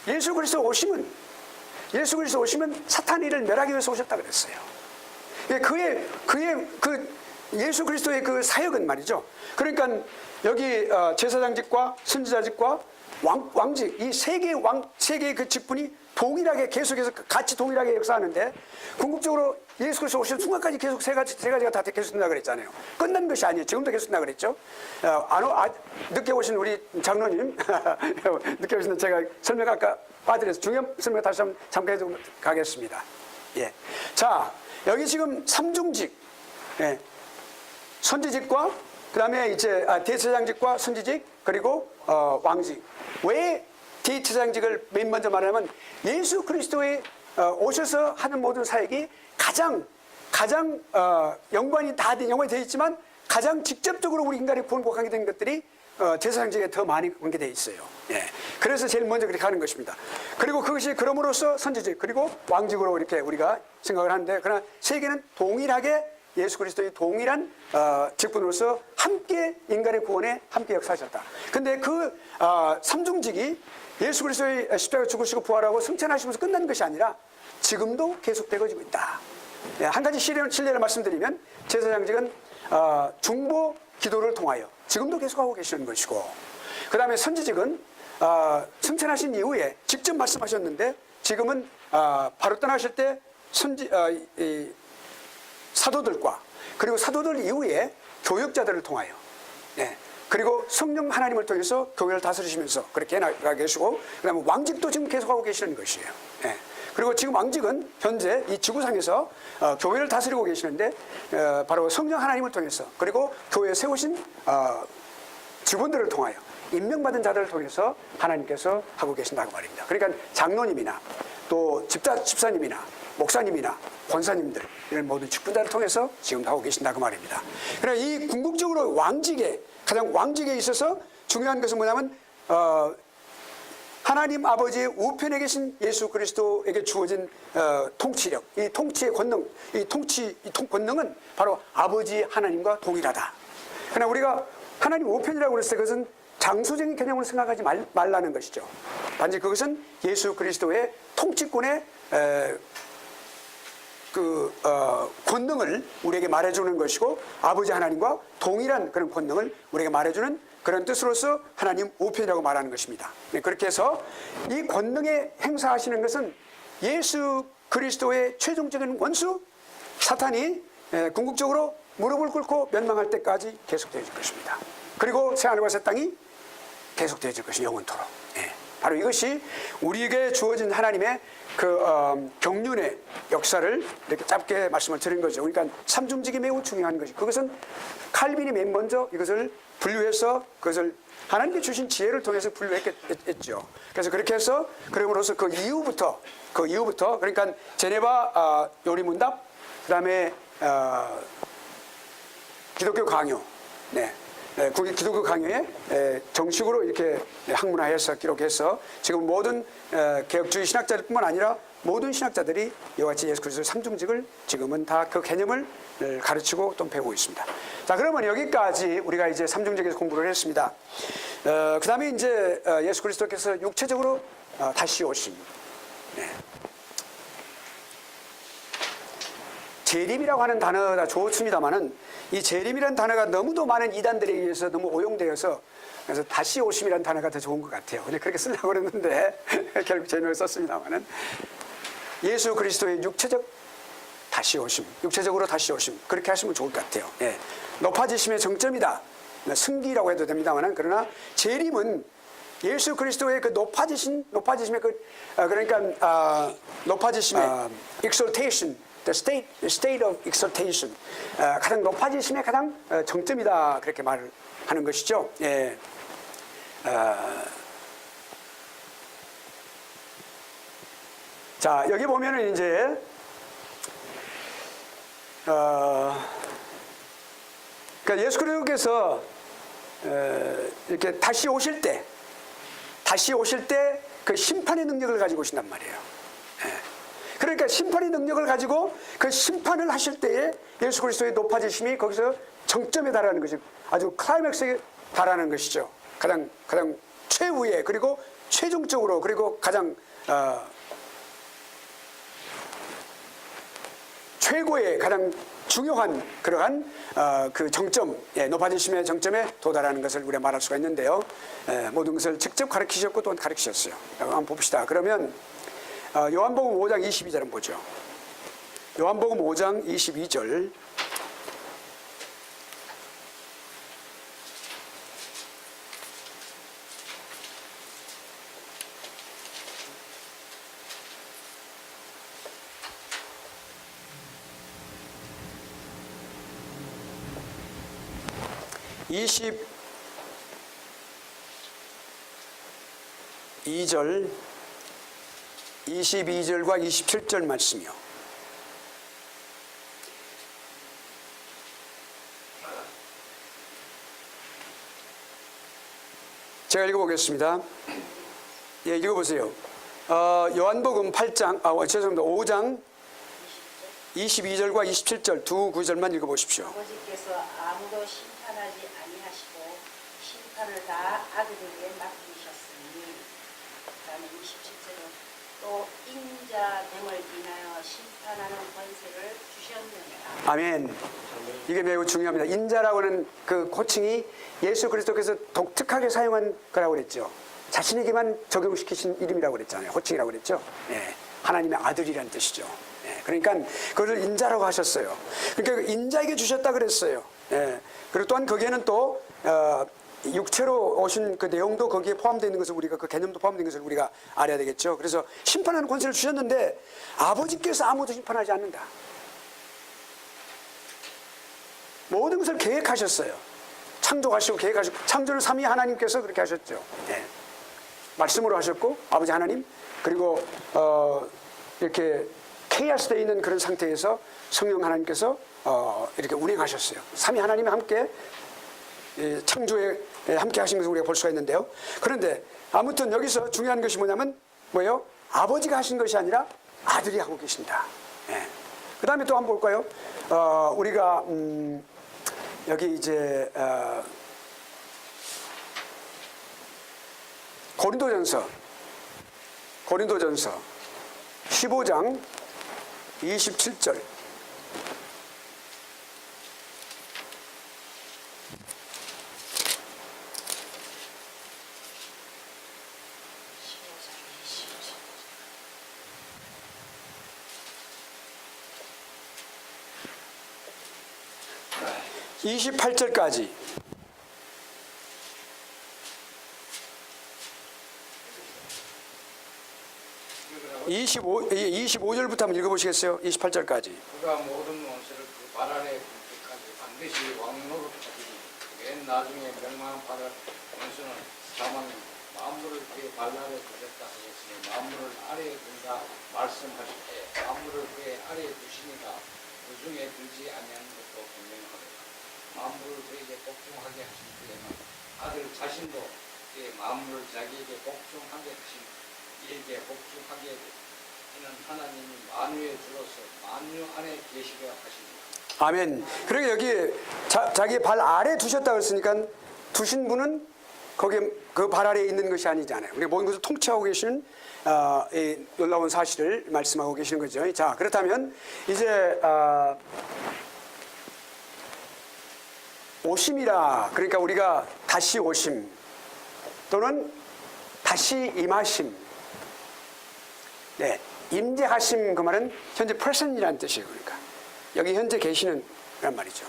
예수 그리스도 오시면 사탄의 일을 멸하기 위해서 오셨다 그랬어요. 그의 예수 그리스도의 그 사역은 말이죠. 그러니까 여기 제사장직과 선지자직과 왕직 이 세 개의 그 직분이 동일하게 계속해서 같이 동일하게 역사하는데 궁극적으로 예수 그리스도 오시는 순간까지 계속 세 가지가 다 계속된다 그랬잖아요. 끝난 것이 아니에요. 지금도 계속된다 그랬죠. 늦게 오신 우리 장로님 늦게 오신 제가 설명 아까 빠뜨려서 중요한 설명 다시 한번 잠깐 해서 가겠습니다. 예. 자 여기 지금 삼중직, 선지직과 그 다음에 이제 대제사장직과 선지직 그리고 왕직. 왜 대제사장직을 맨 먼저 말하면 예수 그리스도의 오셔서 하는 모든 사역이 가장 연관이 되어 있지만 가장 직접적으로 우리 인간의 구원을 복하게 된 것들이 제사장직에 더 많이 관계되어 있어요. 예. 그래서 제일 먼저 그렇게 하는 것입니다. 그리고 그것이 그럼으로써 선지직 그리고 왕직으로 이렇게 우리가 생각을 하는데 그러나 세계는 동일하게 예수 그리스도의 동일한 직분으로서 함께 인간의 구원에 함께 역사하셨다. 근데 그 삼중직이 예수 그리스도의 십자가 죽으시고 부활하고 승천하시면서 끝난 것이 아니라 지금도 계속되고 있다. 한 가지 신뢰를 말씀드리면 제사장직은 중보 기도를 통하여 지금도 계속하고 계시는 것이고 그 다음에 선지직은 승천하신 이후에 직접 말씀하셨는데 지금은 바로 떠나실 때 사도들과 그리고 사도들 이후에 교역자들을 통하여 그리고 성령 하나님을 통해서 교회를 다스리시면서 그렇게 나가 계시고 그 다음에 왕직도 지금 계속하고 계시는 것이에요. 그리고 지금 왕직은 현재 이 지구상에서 교회를 다스리고 계시는데 바로 성령 하나님을 통해서 그리고 교회에 세우신 직원들을 통하여 임명받은 자들을 통해서 하나님께서 하고 계신다고 말입니다. 그러니까 장로님이나 또 집사님이나 목사님이나 권사님들 이런 모든 직분자를 통해서 지금 하고 계신다고 말입니다. 그러나 이 궁극적으로 왕직에 있어서 중요한 것은 뭐냐면 하나님 아버지의 우편에 계신 예수 그리스도에게 주어진 통치력, 이 통치의 권능, 이 권능은 바로 아버지 하나님과 동일하다. 그러나 우리가 하나님 우편이라고 그랬을 때 그것은 장소적인 개념으로 생각하지 말라는 것이죠. 단지 그것은 예수 그리스도의 통치권의 권능을 우리에게 말해주는 것이고 아버지 하나님과 동일한 그런 권능을 우리에게 말해주는 그런 뜻으로서 하나님 우편이라고 말하는 것입니다. 그렇게 해서 이 권능에 행사하시는 것은 예수 그리스도의 최종적인 원수 사탄이 궁극적으로 무릎을 꿇고 멸망할 때까지 계속되어질 것입니다. 그리고 새하늘과 새 땅이 계속되어질 것이 영원토록. 바로 이것이 우리에게 주어진 하나님의 경륜의 역사를 이렇게 짧게 말씀을 드린 거죠. 그러니까 삼중직이 매우 중요한 것이 그것은 칼빈이 맨 먼저 이것을 분류해서 그것을 하나님께 주신 지혜를 통해서 분류했죠. 그래서 그렇게 해서 그럼으로써 그 이후부터 그러니까 제네바 요리문답 그다음에 기독교 강요 기독교 강요에 정식으로 이렇게 학문화해서 기록해서 지금 모든 개혁주의 신학자들뿐만 아니라 모든 신학자들이 이와 같이 예수 그리스도의 삼중직을 지금은 다 그 개념을 가르치고 또 배우고 있습니다. 자, 그러면 여기까지 우리가 이제 삼중직에서 공부를 했습니다. 그 다음에 이제 예수 그리스도께서 육체적으로 다시 오심. 재림이라고 하는 단어가 좋습니다만은 이 재림이라는 단어가 너무도 많은 이단들에 의해서 너무 오용되어서 그래서 다시 오심이라는 단어가 더 좋은 것 같아요. 그냥 그렇게 쓰려고 그랬는데 결국 제 노를 썼습니다만은 예수 그리스도의 육체적 다시 오심, 육체적으로 다시 오심 그렇게 하시면 좋을 것 같아요. 높아지심의 정점이다. 승기라고 해도 됩니다만은 그러나 재림은 예수 그리스도의 그 높아지심의 높아지심의 exaltation. The state of exaltation. 가장 높아지심의 가장 정점이다. 그렇게 말을 하는 것이죠. 자, 여기 보면은 이제, 그러니까 예수 그리스도께서 이렇게 다시 오실 때 그 심판의 능력을 가지고 오신단 말이에요. 그러니까 심판의 능력을 가지고 그 심판을 하실 때에 예수 그리스도의 높아지심이 거기서 정점에 달하는 것이 아주 클라이맥스에 달하는 것이죠. 가장 최후의 그리고 최종적으로 그리고 가장 최고의 가장 중요한 그러한 그 정점, 높아지심의 정점에 도달하는 것을 우리가 말할 수가 있는데요. 모든 것을 직접 가르치셨고 또 가르치셨어요. 한번 봅시다. 그러면 요한복음 5장 22절 한번 보죠. 요한복음 5장 22절. (22절) 22절과 27절 말씀이요. 제가 읽어보겠습니다. 읽어보세요. 요한복음 5장 22절과 27절 두 구절만 읽어보십시오. 아버지께서 아무도 심판하지 아니하시고 심판을 다 아들에게 맡기셨으니 그다음에 27절은 또 인자됨을 인하여 심판하는 권세를 주셨느니라. 아멘. 이게 매우 중요합니다. 인자라고 하는 그 호칭이 예수 그리스도께서 독특하게 사용한 거라고 그랬죠. 자신에게만 적용시키신 이름이라고 그랬잖아요. 호칭이라고 그랬죠. 하나님의 아들이라는 뜻이죠. 그러니까 그것을 인자라고 하셨어요. 그러니까 인자에게 주셨다 그랬어요. 그리고 또한 거기에는 또 육체로 오신 그 내용도 거기에 포함되어 있는 것을 우리가 그 개념도 포함되어 있는 것을 우리가 알아야 되겠죠. 그래서 심판하는 권세를 주셨는데 아버지께서 아무도 심판하지 않는다. 모든 것을 계획하셨어요. 창조하시고 계획하시고 창조를 삼위 하나님께서 그렇게 하셨죠. 네. 말씀으로 하셨고 아버지 하나님 그리고 이렇게 케이아스되어 있는 그런 상태에서 성령 하나님께서 이렇게 운행하셨어요. 삼위 하나님이 함께 창조에 함께 하신 것을 우리가 볼 수가 있는데요. 그런데 아무튼 여기서 중요한 것이 뭐냐면 뭐예요? 아버지가 하신 것이 아니라 아들이 하고 계신다. 예. 그 다음에 또 한번 볼까요? 우리가 여기 이제 고린도전서 15장 27절. 네. 28절까지 25절부터 한번 읽어보시겠어요? 28절까지. 그가 모든 원수를 그 발 아래 굴뚝까지 반드시 왕노릇 하리니 맨 나중에 멸망받을 원수는 사망이 만물을 그의 발 아래 두셨다 하였으니 만물을 아래에 둔다 말씀하실 때 만물을 그의 아래에 두시니가 그 중에 들지 아니하는 것도 분명하도다. 만물을 그에게 복종하게 하신 때에는 아들 자신도 그의 만물을 자기에게 복종하게 하신 이에게 복종하게 이는 하나님이 만유의 주로서 만유 안에 계시려 하십니다. 아멘. 그러니까 여기 자기 발 아래 두셨다고 했으니까 두신 분은 거기 그 발 아래에 있는 것이 아니잖아요. 우리 모든 것을 통치하고 계시는 이 놀라운 사실을 말씀하고 계시는 거죠. 자, 그렇다면 이제 오심이라 그러니까 우리가 다시 오심 또는 다시 임하심. 네, 임재하심 그 말은 현재 present이라는 뜻이에요. 그러니까 여기 현재 계시는 란 말이죠.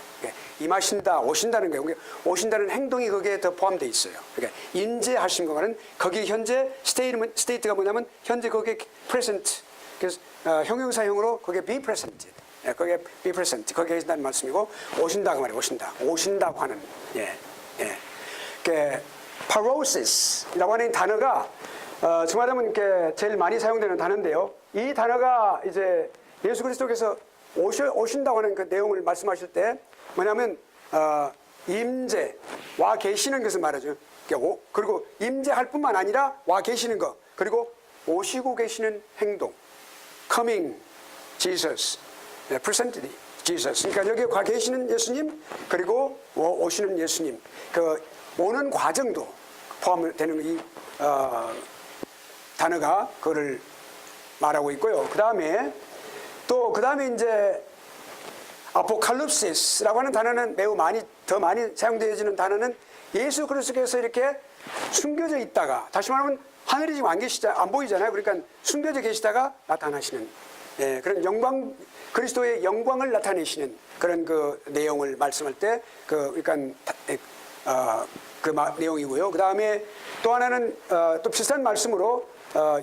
임하신다, 오신다는 거예요. 오신다는 행동이 거기에 더 포함되어 있어요. 그러니까 임재하심 그 말은 거기 현재 스테이트가 뭐냐면 현재 거기에 present. 그래서 형용사형으로 거기에 be present. 거기에 be present. 거기에 계신다는 말씀이고 오신다 그 말이에요. 오신다고 하는. parosis라고 하는 단어가 정말하면 이렇게 제일 많이 사용되는 단어인데요. 이 단어가 이제 예수 그리스도께서 오신다고 하는 그 내용을 말씀하실 때 뭐냐면 임재 와 계시는 것을 말하죠. 그리고 임재할 뿐만 아니라 와 계시는 것 그리고 오시고 계시는 행동 coming Jesus, presently Jesus. 그러니까 여기 와 계시는 예수님 그리고 오시는 예수님 그 오는 과정도 포함되는 이 단어가 그거를 말하고 있고요. 그 다음에 이제 아포칼립시스라고 하는 단어는 매우 더 많이 사용되어지는 단어는 예수 그리스도께서 이렇게 숨겨져 있다가 다시 말하면 하늘이 지금 안 보이잖아요. 그러니까 숨겨져 계시다가 나타나시는 그런 영광 그리스도의 영광을 나타내시는 그런 그 내용을 말씀할 때 그러니까 그 내용이고요. 그 다음에 또 하나는 또 비슷한 말씀으로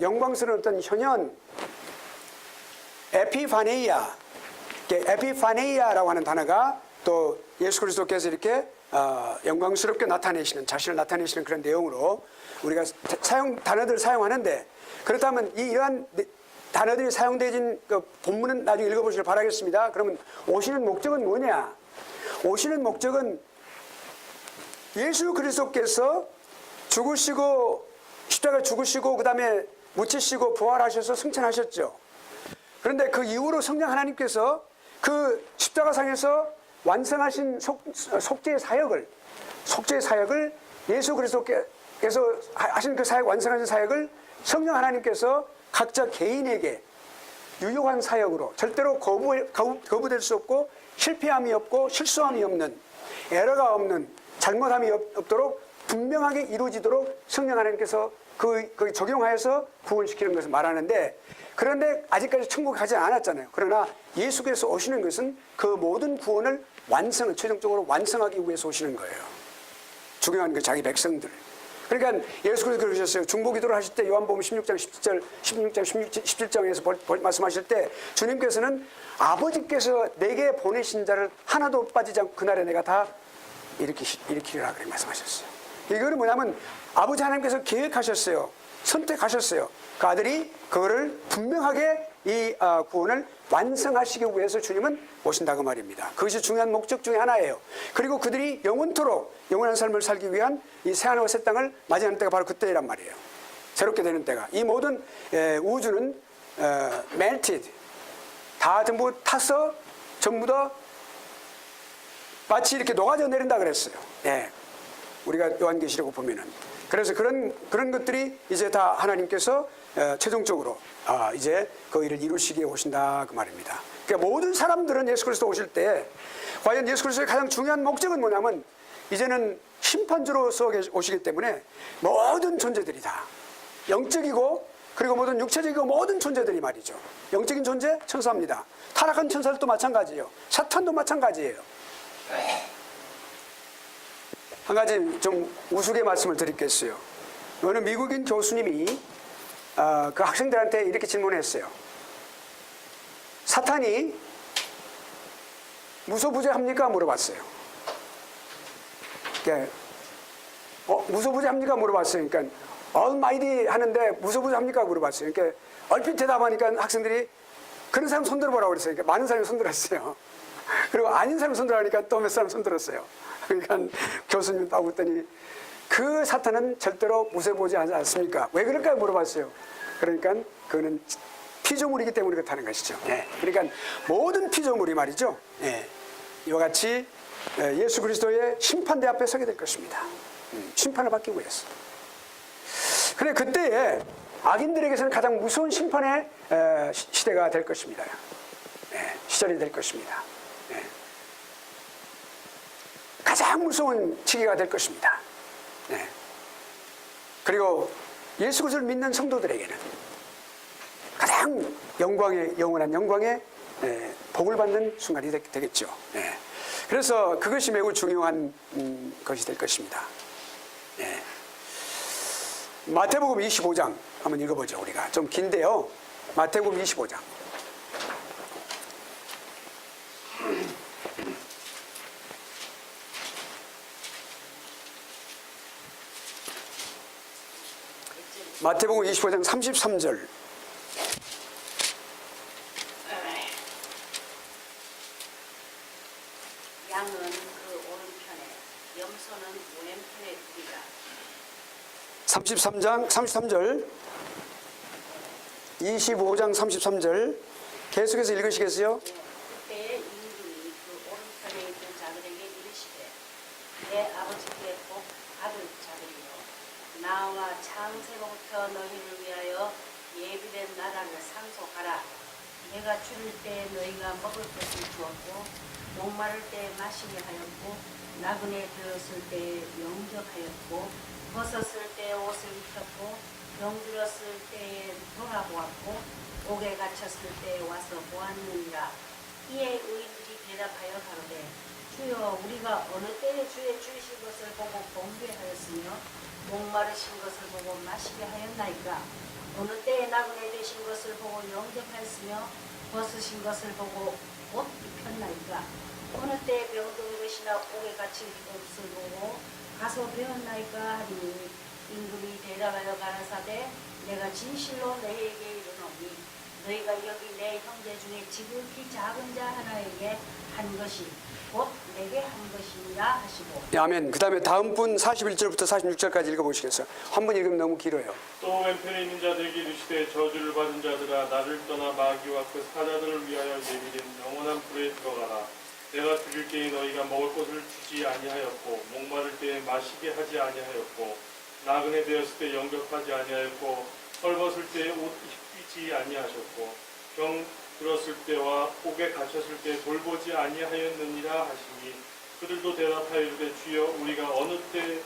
영광스러운 어떤 현현 에피파네이아라고 하는 단어가 또 예수 그리스도께서 이렇게 영광스럽게 나타내시는 자신을 나타내시는 그런 내용으로 우리가 단어들을 사용하는데 그렇다면 이러한 단어들이 사용되어진 그 본문은 나중에 읽어보시길 바라겠습니다. 그러면 오시는 목적은 뭐냐? 오시는 목적은 예수 그리스도께서 죽으시고 십자가 죽으시고 그 다음에 묻히시고 부활하셔서 승천하셨죠. 그런데 그 이후로 성령 하나님께서 그 십자가상에서 완성하신 속죄의 사역을 예수 그리스도께서 하신 그 사역 완성하신 사역을 성령 하나님께서 각자 개인에게 유효한 사역으로 절대로 거부될 수 없고 실패함이 없고 실수함이 없는 에러가 없는 잘못함이 없도록 분명하게 이루어지도록 성령 하나님께서 그 적용하여서 구원시키는 것을 말하는데 그런데 아직까지 천국에 가지 않았잖아요. 그러나 예수께서 오시는 것은 그 모든 구원을 최종적으로 완성하기 위해서 오시는 거예요. 중요한 그 자기 백성들. 그러니까 예수께서 그러셨어요. 중보기도를 하실 때 요한복음 16장 17절에서 말씀하실 때 주님께서는 아버지께서 내게 보내신 자를 하나도 빠지지 않고 그날에 내가 다 일으키리라 그렇게 말씀하셨어요. 이거는 뭐냐면 아버지 하나님께서 계획하셨어요. 선택하셨어요. 그 아들이 그거를 분명하게 이 구원을 완성하시기 위해서 주님은 오신다고 말입니다. 그것이 중요한 목적 중에 하나예요. 그리고 그들이 영원토록 영원한 삶을 살기 위한 이 새하늘과 새 땅을 맞이하는 때가 바로 그때란 말이에요. 새롭게 되는 때가. 이 모든 우주는 melted, 다 전부 타서 전부 다 마치 이렇게 녹아져 내린다 그랬어요. 예. 우리가 요한계시록 보면은. 그래서 그런 것들이 이제 다 하나님께서 최종적으로 이제 그 일을 이루시기에 오신다 그 말입니다. 그러니까 모든 사람들은 예수 그리스도 오실 때 과연 예수 그리스도의 가장 중요한 목적은 뭐냐면 이제는 심판주로서 오시기 때문에 모든 존재들이 다 영적이고 그리고 모든 육체적이고 모든 존재들이 말이죠. 영적인 존재 천사입니다. 타락한 천사들도 마찬가지예요. 사탄도 마찬가지예요. 한 가지 좀 우스개 말씀을 드리겠어요. 어느 미국인 교수님이 그 학생들한테 이렇게 질문했어요. 사탄이 무소부재합니까? 물어봤어요. 무소부재합니까? 물어봤어요. 그러니까 Almighty 하는데 무소부재합니까? 물어봤어요. 그러니까 얼핏 대답하니까 학생들이 그런 사람 손들어보라고 그랬어요. 그러니까 많은 사람이 손들었어요. 그리고 아닌 사람 손들어하니까 또 몇 사람 손들었어요. 그러니까 교수님 딱 웃더니 그 사탄은 절대로 무소부재하지 않습니까? 왜 그럴까요? 물어봤어요. 그러니까 그거는 피조물이기 때문에 그렇다는 것이죠. 예. 그러니까 모든 피조물이 말이죠. 예. 이와 같이 예수 그리스도의 심판대 앞에 서게 될 것입니다. 심판을 받기 위해서. 그런데 그때에 악인들에게서는 가장 무서운 심판의 시대가 될 것입니다. 예. 시절이 될 것입니다. 예. 가장 무서운 시기가 될 것입니다. 예. 그리고 예수 그리스도를 믿는 성도들에게는 가장 영원한 영광의 복을 받는 순간이 되겠죠. 예. 그래서 그것이 매우 중요한 것이 될 것입니다. 예. 마태복음 25장 한번 읽어보죠. 우리가 좀 긴데요. 마태복음 25장. 마태복음 25장 33절. 양은 그 오른편에 염소는 왼편에 두리라. 33장 33절 25장 33절 계속해서 읽으시겠어요? 그때에 임금이 그 오른편에 있는 자들에게 이르시되 내 아버지께 복 받을 자들이여 나와 창세로부터 너희를 위하여 예비된 나라를 상속하라. 내가 줄일 때 너희가 먹을 것을 주었고 목마를 때 마시게 하였고 나그네 되었을 때 영접하였고 벗었을 때 옷을 입혔고 병들었을 때에 돌아보았고 옥에 갇혔을 때 와서 보았느니라. 이에 의인들이 대답하여 가로되 주여 우리가 어느 때에 주의 주이신 것을 보고 공개하였으며 목마르신 것을 보고 마시게 하였나이까. 어느 때에 나그네 되신 것을 보고 영접하였으며 벗으신 것을 보고 옷 입혔나이까. 어느 때에 병든 것이나 옥에 갇힌 것을 보고 가서 배웠나이까 하리니 임금이 대답하여 가라사대 내가 진실로 너희에게 이르노니 너희가 여기 내 형제 중에 지극히 작은 자 하나에게 한 것이 곧 내게 한 것이니라 하시고. 네, 아멘. 그 다음에 다음 분 41절부터 46절까지 읽어보시겠어요? 한 번 읽으면 너무 길어요. 또 왼편에 있는 자들에게 이르시되 저주를 받은 자들아 나를 떠나 마귀와 그 사자들을 위하여 예비된 영원한 불에 들어가라. 내가 드릴 때에 너희가 먹을 것을 주지 아니하였고 목마를 때에 마시게 하지 아니하였고 나그네 되었을 때 영접하지 아니하였고 헐벗을 때에 옷 입히지 아니하셨고 병 들었을 때와 옥에 갇혔을 때 돌보지 아니하였느니라 하시니 그들도 대답하여 이르되 주여 우리가 어느 때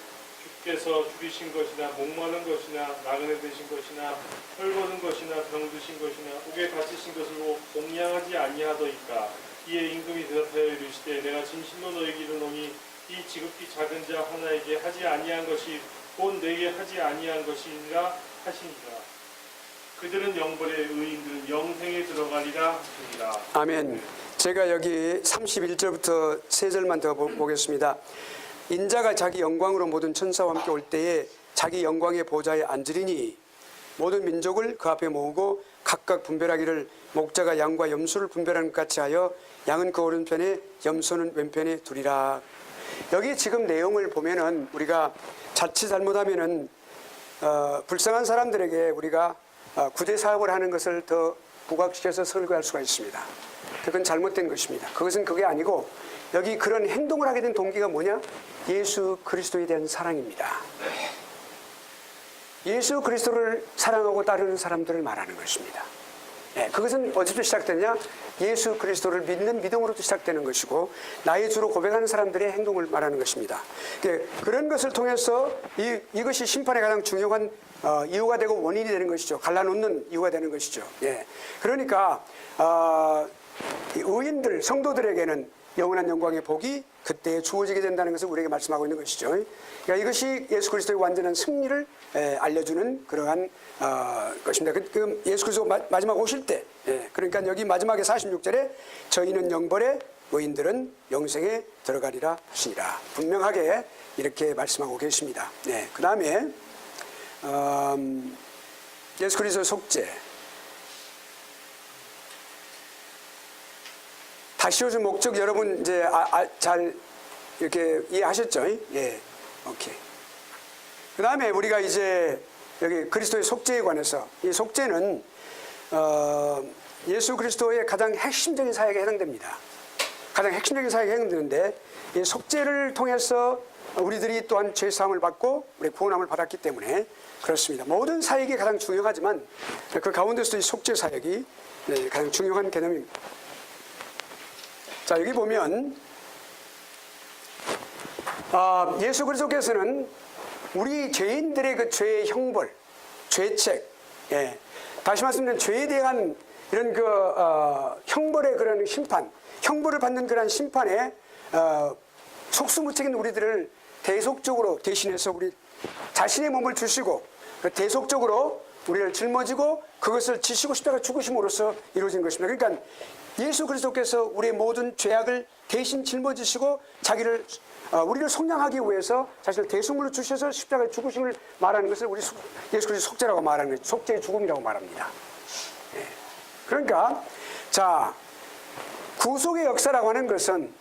주께서 줄이신 것이나 목마른 것이나 나그네 되신 것이나 헐벗은 것이나 병드신 것이나 옥에 갇히신 것을 공양하지 아니하더이까. 이에 임금이 대답하여 이르시되 내가 진실로 너희에게 이르노니 이 지극히 작은 자 하나에게 하지 아니한 것이 곧 내게 하지 아니한 것이니라 하시니라. 그들은 영벌에 의인들은 영생에 들어가리라 하시니라. 아멘. 제가 여기 31절부터 3절만 더 보겠습니다. 인자가 자기 영광으로 모든 천사와 함께 올 때에 자기 영광의 보좌에 앉으리니 모든 민족을 그 앞에 모으고 각각 분별하기를 목자가 양과 염소를 분별하는 것 같이 하여 양은 그 오른편에 염소는 왼편에 두리라. 여기 지금 내용을 보면은 우리가 자칫 잘못하면은 불쌍한 사람들에게 우리가 구제 사업을 하는 것을 더 부각시켜서 설교할 수가 있습니다. 그건 잘못된 것입니다. 그것은 그게 아니고 여기 그런 행동을 하게 된 동기가 뭐냐? 예수 그리스도에 대한 사랑입니다. 예수 그리스도를 사랑하고 따르는 사람들을 말하는 것입니다. 그것은 어디서 시작되냐? 예수 그리스도를 믿는 믿음으로부터 시작되는 것이고 나의 주로 고백하는 사람들의 행동을 말하는 것입니다. 그런 것을 통해서 이것이 심판의 가장 중요한 이유가 되고 원인이 되는 것이죠. 갈라놓는 이유가 되는 것이죠. 그러니까 의인들, 성도들에게는 영원한 영광의 복이 그때 주어지게 된다는 것을 우리에게 말씀하고 있는 것이죠. 그러니까 이것이 예수 그리스도의 완전한 승리를 알려주는 그러한 것입니다. 예수 그리스도 마지막 오실 때, 그러니까 여기 마지막에 46절에 저희는 영벌에 의인들은 영생에 들어가리라 하시니라. 분명하게 이렇게 말씀하고 계십니다. 그 다음에 예수 그리스도의 속죄. 다시 오신 목적 여러분 이제 잘 이렇게 이해하셨죠? 오케이. 그 다음에 우리가 이제 여기 그리스도의 속죄에 관해서 이 속죄는 예수 그리스도의 가장 핵심적인 사역에 해당됩니다. 가장 핵심적인 사역에 해당되는데 이 속죄를 통해서 우리들이 또한 죄사함을 받고 우리 구원함을 받았기 때문에 그렇습니다. 모든 사역이 가장 중요하지만 그 가운데서도 이 속죄 사역이 가장 중요한 개념입니다. 자, 여기 보면 예수 그리스도께서는 우리 죄인들의 그 죄의 형벌, 죄책, 다시 말씀드리면 죄에 대한 이런 그 형벌의 그런 심판, 형벌을 받는 그런 심판에 속수무책인 우리들을 대속적으로 대신해서 우리 자신의 몸을 주시고 대속적으로 우리를 짊어지고 그것을 지시고 십자가 죽으심으로써 이루어진 것입니다. 그러니까 예수 그리스도께서 우리의 모든 죄악을 대신 짊어지시고 자기를 우리를 속량하기 위해서 자신을 대속물로 주셔서 십자가에 죽으심을 말하는 것을 우리 예수 그리스도 속죄라고 말하는 거죠. 속죄의 죽음이라고 말합니다. 그러니까 자, 구속의 역사라고 하는 것은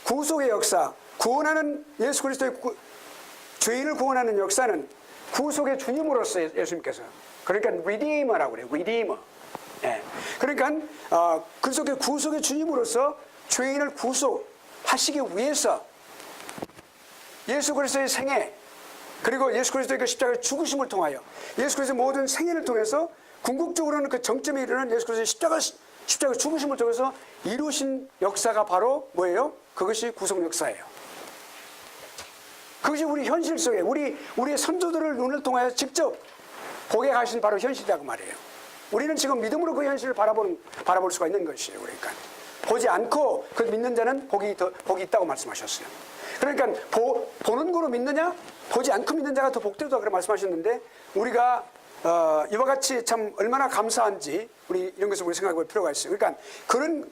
구속의 역사, 구원하는 예수 그리스도의 죄인을 구원하는 역사는 구속의 주님으로서 예수님께서, 그러니까 리디머라고 그래요. 리디머. 그러니까 그리스도의 구속의 주님으로서 죄인을 구속하시기 위해서 예수 그리스도의 생애, 그리고 예수 그리스도의 그 십자가의 죽으심을 통하여 예수 그리스도의 모든 생애를 통해서 궁극적으로는 그 정점에 이르는 예수 그리스도의 십자가 죽으심을 통해서 이루신 역사가 바로 뭐예요? 그것이 구속 역사예요. 그것이 우리 현실 속에 우리의 선조들을 눈을 통하여 직접 보게 하신 바로 현실이라고 말이에요. 우리는 지금 믿음으로 그 현실을 바라볼 수가 있는 것이에요. 그러니까 보지 않고 그 믿는 자는 복이 있다고 말씀하셨어요. 그러니까 보는 거로 믿느냐, 보지 않고 믿는 자가 더 복되다 그렇게 말씀하셨는데 우리가 이와 같이 참 얼마나 감사한지 우리 이런 것을 우리 생각해 볼 필요가 있어요. 그러니까 그런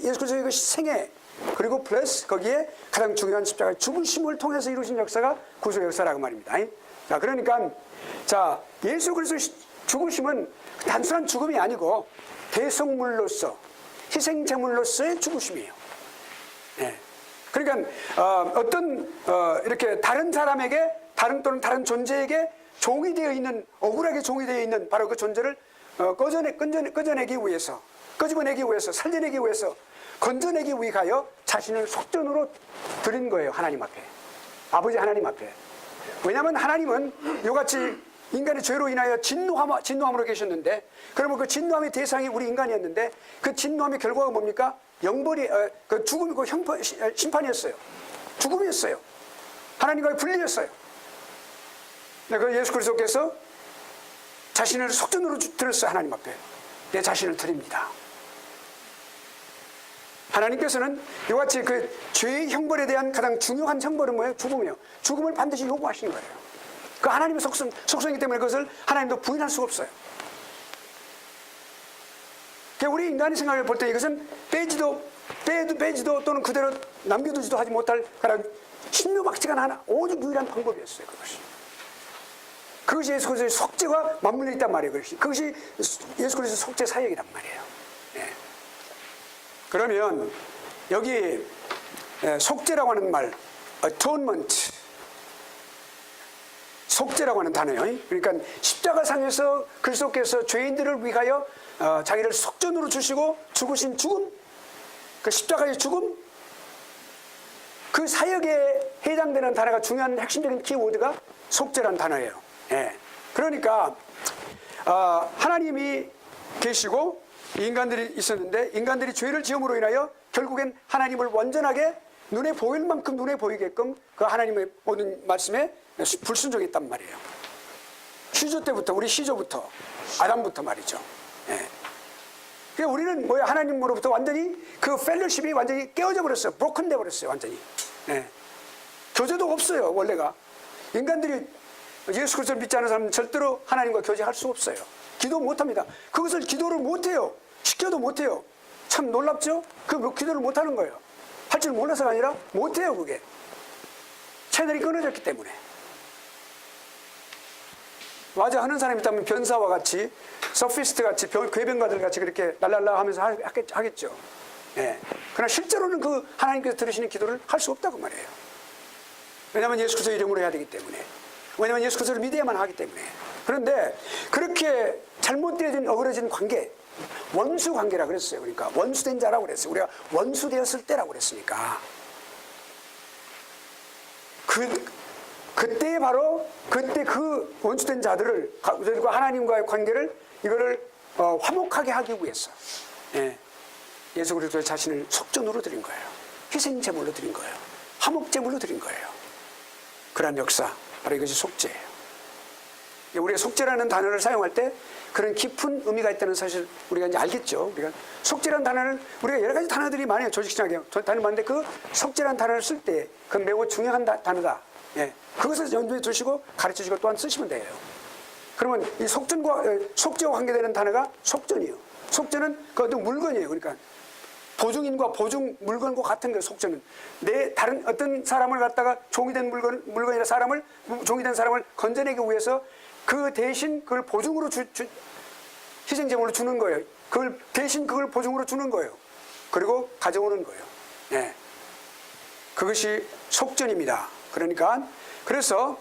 예수 그리스도의 그 생애, 그리고 플러스 거기에 가장 중요한 십자가 죽으심을 통해서 이루어진 역사가 구속 역사라고 말입니다. 자, 그러니까 자, 예수 그리스도의 죽으심은 단순한 죽음이 아니고 대속물로서 희생제물로서의 죽으심이에요. 그러니까 어떤 이렇게 다른 사람에게 또는 다른 존재에게 종이 되어 있는, 억울하게 종이 되어 있는 바로 그 존재를 끄집어내기 위해서, 살려내기 위해서, 건져내기 위하여 자신을 속전으로 드린 거예요. 하나님 앞에, 아버지 하나님 앞에. 왜냐하면 하나님은 이같이 인간의 죄로 인하여 진노함으로 계셨는데, 그러면 그 진노함의 대상이 우리 인간이었는데, 그 진노함의 결과가 뭡니까? 영벌이, 그 죽음이고 심판이었어요. 죽음이었어요. 하나님과의 분리였어요. 그 예수 그리스도께서 자신을 속전으로 드렸어요. 하나님 앞에 내 자신을 드립니다. 하나님께서는 이같이 그 죄의 형벌에 대한 가장 중요한 형벌은 뭐예요? 죽음이에요. 죽음을 반드시 요구하시는 거예요. 그 하나님의 속성이기 때문에 그것을 하나님도 부인할 수가 없어요. 그러니까 우리 인간이 생각해 볼 때 이것은 빼지도 또는 그대로 남겨두지도 하지 못할 그런 신묘박치가 하나 오직 유일한 방법이었어요. 그것이 예수 그리스도의 속죄와 맞물려 있단 말이에요. 그것이 예수 그리스도의 속죄 사역이란 말이에요. 예. 그러면 여기 속죄라고 하는 말, atonement, 속죄라고 하는 단어예요. 그러니까 십자가상에서 그리스도께서 죄인들을 위하여 자기를 속전으로 주시고 죽으신 죽음, 그 십자가의 죽음, 그 사역에 해당되는 단어가 중요한 핵심적인 키워드가 속죄라는 단어예요. 예. 그러니까 하나님이 계시고 인간들이 있었는데 인간들이 죄를 지음으로 인하여 결국엔 하나님을 완전하게 눈에 보일 만큼 눈에 보이게끔 그 하나님의 모든 말씀에 불순종했단 말이에요. 시조 때부터, 우리 시조부터, 아담부터 말이죠. 예. 그러니까 우리는 뭐야, 하나님으로부터 완전히 그 펠로십이 완전히 깨어져 버렸어요. 브로큰 돼 버렸어요, 완전히. 예. 교제도 없어요, 원래가. 인간들이 예수 그리스도를 믿지 않는 사람은 절대로 하나님과 교제할 수 없어요. 기도 못합니다. 그것을 기도를 못해요. 시켜도 못해요. 참 놀랍죠? 그 기도를 못하는 거예요. 할 줄 몰라서가 아니라 못해요, 그게. 채널이 끊어졌기 때문에. 맞아, 하는 사람이 있다면 변사와 같이, 서피스트 같이, 궤변가들 같이 그렇게 랄랄라 하면서 하겠죠. 예. 그러나 실제로는 그 하나님께서 들으시는 기도를 할 수 없다고 말이에요. 왜냐하면 예수 그리스도 이름으로 해야 되기 때문에. 왜냐하면 예수 그리스도를 믿어야만 하기 때문에. 그런데 그렇게 잘못되어진 어그러진 관계, 원수 관계라 그랬어요. 그러니까 원수된 자라고 그랬어요. 우리가 원수되었을 때라고 그랬으니까. 그때 바로 그때 그 원수된 자들과 하나님과의 관계를 이거를 화목하게 하기 위해서 예수 그리스도의 자신을 속전으로 드린 거예요. 희생제물로 드린 거예요. 화목제물로 드린 거예요. 그러한 역사, 바로 이것이 속죄예요. 우리가 속죄라는 단어를 사용할 때 그런 깊은 의미가 있다는 사실 우리가 이제 알겠죠. 우리가 속죄라는 단어를, 우리가 여러 가지 단어들이 많아요. 조직신학에 단어 많은데 그 속죄라는 단어를 쓸 때 그건 매우 중요한 단어다. 예. 그것을 염두에 두시고 가르쳐 주시고 또한 쓰시면 돼요. 그러면 이 속죄와 관계되는 단어가 속전이에요. 속전은 그 어떤 물건이에요. 그러니까 보증인과 보증 물건과 같은 거예요. 속전은 다른 어떤 사람을 갖다가 종이 된 물건이나 종이 된 사람을 건져내기 위해서 그 대신 그걸 보증으로 희생제물로 주는 거예요. 그걸 대신 그걸 보증으로 주는 거예요. 그리고 가져오는 거예요. 예. 그것이 속전입니다. 그러니까 그래서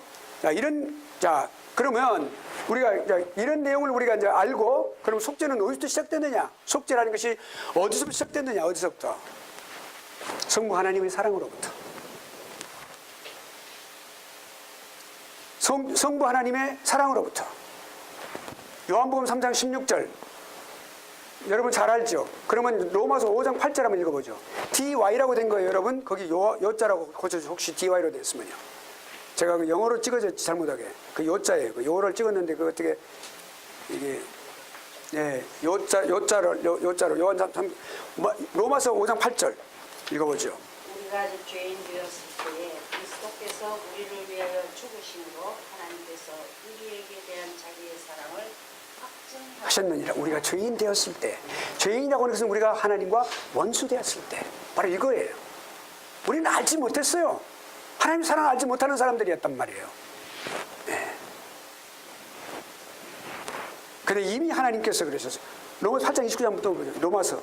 그러면 우리가 이런 내용을 우리가 이제 알고, 그럼 속죄는 어디서부터 시작됐느냐? 속죄라는 것이 어디서부터 시작됐느냐? 어디서부터? 성부 하나님의 사랑으로부터. 성부 하나님의 사랑으로부터. 요한복음 3장 16절. 여러분 잘 알죠? 그러면 로마서 5장 8절 한번 읽어보죠. DY라고 된 거예요, 여러분. 거기 요자라고 고쳐주세요. 혹시 DY로 됐으면요. 제가 그 영어로 찍어졌지, 잘못하게. 그 요자예요. 그 요를 찍었는데 그 어떻게 이게 요자로 로마서 5장 8절 읽어보죠. 우리가 아직 죄인 되었을 때에 그리스도께서 우리를 위하여 죽으심으로 하나님께서 우리에게 대한 자기의 사랑을 하셨느니라. 우리가 죄인 되었을 때, 죄인이라고 하는 것은 우리가 하나님과 원수 되었을 때, 바로 이거예요. 우리는 알지 못했어요. 하나님 사랑을 알지 못하는 사람들이었단 말이에요. 네. 근데 이미 하나님께서 그러셨어요. 로마서 8장 29절부터 보죠. 로마서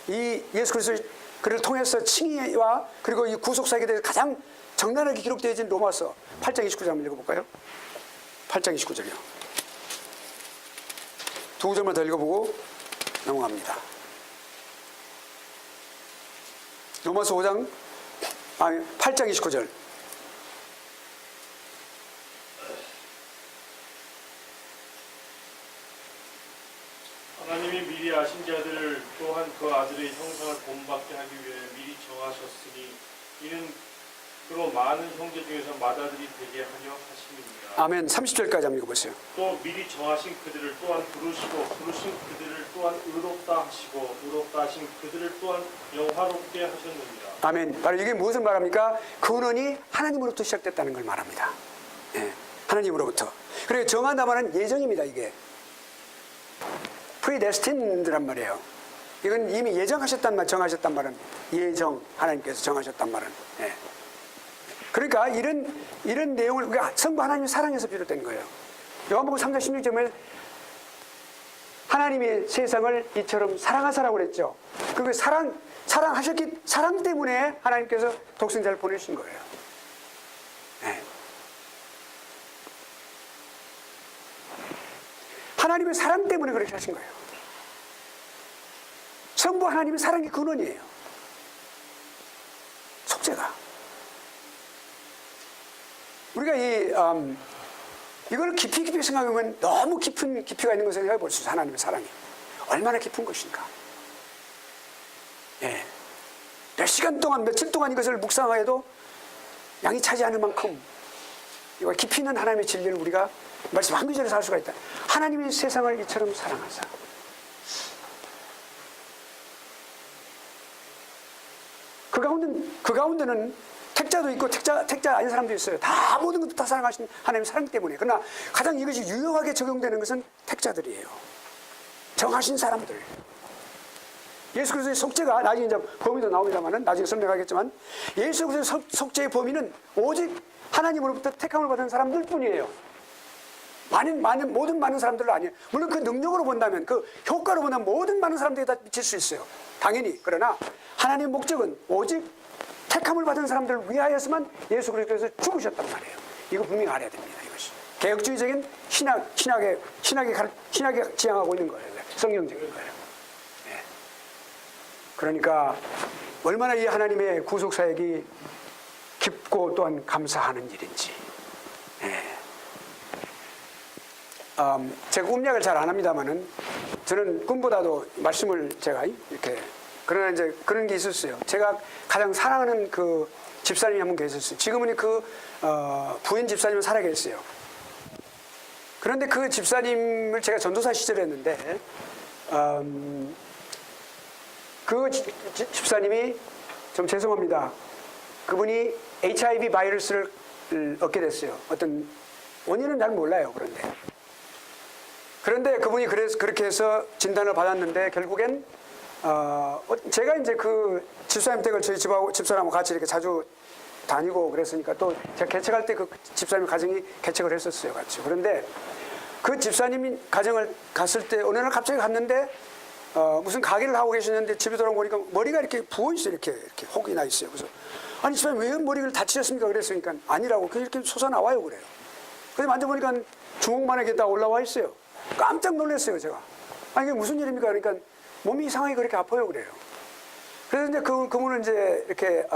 이 예수 그리스도를 통해서 칭의와 그리고 이 구속사역에 대해서 가장 적나라하게 기록되어진 로마서 8장 29절 한번 읽어볼까요? 8장 29절이요. 두 구절만 더 읽어보고 넘어갑니다. 로마서 8장 29절. 하나님이 미리 아신 자들을 또한 그 아들의 형상을 본받게 하기 위해 미리 정하셨으니 이는 그로 많은 형제 중에서 맏아들이 되게 하려 하심입니다. 아멘. 30절까지 한번 읽어보세요. 또 미리 정하신 그들을 또한 부르시고 부르신 그들을 또한 의롭다 하시고 의롭다 하신 그들을 또한 영화롭게 하셨느니라. 아멘. 바로 이게 무엇을 말합니까? 근원이 하나님으로부터 시작됐다는 걸 말합니다. 예, 하나님으로부터. 그리고 정한다마는 예정입니다. 이게 predestined란 말이에요. 이건 이미 예정하셨단 말, 정하셨단 말은 예정, 하나님께서 정하셨단 말은. 예. 그러니까 이런 내용을 우리가 성부 하나님의 사랑에서 비롯된 거예요. 요한복음 3장 16절에 하나님이 세상을 이처럼 사랑하사라고 그랬죠. 그 사랑 때문에 하나님께서 독생자를 보내신 거예요. 네. 하나님의 사랑 때문에 그렇게 하신 거예요. 성부 하나님의 사랑의 근원이에요. 속죄가. 우리가 이걸 깊이 생각하면 너무 깊은 깊이가 있는 것을 생각해 볼 수 있어요. 하나님의 사랑이 얼마나 깊은 것인가. 예. 몇 시간 동안, 며칠 동안 이것을 묵상해도 양이 차지 않을 만큼 이거 깊이 있는 하나님의 진리를 우리가 말씀 한 구절에서 알 수가 있다. 하나님이 세상을 이처럼 사랑하사. 그 가운데는 택자도 있고 택자 아닌 사람도 있어요. 다 모든 것도 다 사랑하신 하나님의 사랑 때문에. 그러나 가장 이것이 유효하게 적용되는 것은 택자들이에요. 정하신 사람들. 예수 그리스도의 속죄가 나중에 이제 범위도 나옵니다만은 나중에 설명하겠지만 예수 그리스도의 속죄의 범위는 오직 하나님으로부터 택함을 받은 사람들 뿐이에요. 모든 많은 사람들은 아니에요. 물론 그 능력으로 본다면, 그 효과로 본다면 모든 많은 사람들이 다 미칠 수 있어요. 당연히. 그러나 하나님의 목적은 오직 택함을 받은 사람들을 위하여서만 예수 그리스도께서 죽으셨단 말이에요. 이거 분명히 알아야 됩니다. 이것이 개혁주의적인 신학이 지향하고 있는 거예요. 성경적인 거예요. 예. 그러니까 얼마나 이 하나님의 구속 사역이 깊고 또한 감사하는 일인지. 예. 제가 음력을 잘 안 합니다만은 저는 꿈보다도 말씀을 제가 이렇게, 그러나 이제 그런 게 있었어요. 제가 가장 사랑하는 그 집사님이 한 분 계셨어요. 지금은 부인 집사님은 살아계세요. 그런데 그 집사님을 제가 전도사 시절에 했는데, 그 집사님이 좀 죄송합니다. 그분이 HIV 바이러스를 얻게 됐어요. 어떤 원인은 잘 몰라요. 그런데 그분이 그렇게 해서 진단을 받았는데 결국엔 제가 이제 그 집사님 댁을 저희 집사람하고 같이 이렇게 자주 다니고 그랬으니까 또 제가 개척할 때 그 집사님 가정이 개척을 했었어요, 같이. 그런데 그 집사님이 가정을 갔을 때 어느 날 갑자기 갔는데 무슨 가게를 하고 계셨는데 집에 돌아오니까 머리가 이렇게 부어 있어요, 이렇게 혹이 나 있어요. 그래서 아니 집사님 왜 머리를 다치셨습니까? 그랬으니까 아니라고 이렇게 솟아 나와요, 그래요. 그래서 만져보니까 주먹만하게 이렇게 딱 올라와 있어요. 깜짝 놀랐어요, 제가. 아니 이게 무슨 일입니까? 그러니까 몸이 이상하게 그렇게 아파요, 그래요. 그래서 이제 그분은 이제 이렇게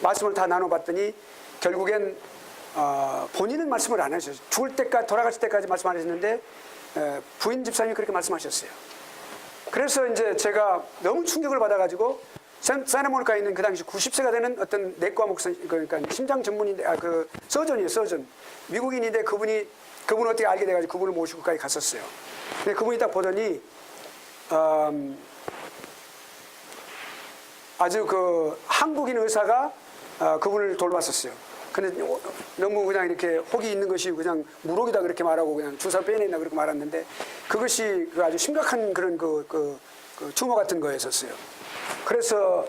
말씀을 다 나눠봤더니 결국엔 본인은 말씀을 안 하셨어요. 돌아가실 때까지 말씀 안 하셨는데 부인 집사님이 그렇게 말씀하셨어요. 그래서 이제 제가 너무 충격을 받아가지고 사나모니카에 있는 그 당시 90세가 되는 어떤 내과 목사, 그러니까 심장 전문인데 그 서전이에요, 서전. 미국인인데 그분을 어떻게 알게 돼가지고 그분을 모시고 거기 갔었어요. 근데 그분이 딱 보더니 아주 그 한국인 의사가 그분을 돌봤었어요. 근데 너무 그냥 이렇게 혹이 있는 것이 그냥 물혹이다 그렇게 말하고 그냥 주사 빼내나 그렇게 말았는데 그것이 아주 심각한 그런 그 튜머 같은 거였었어요. 그래서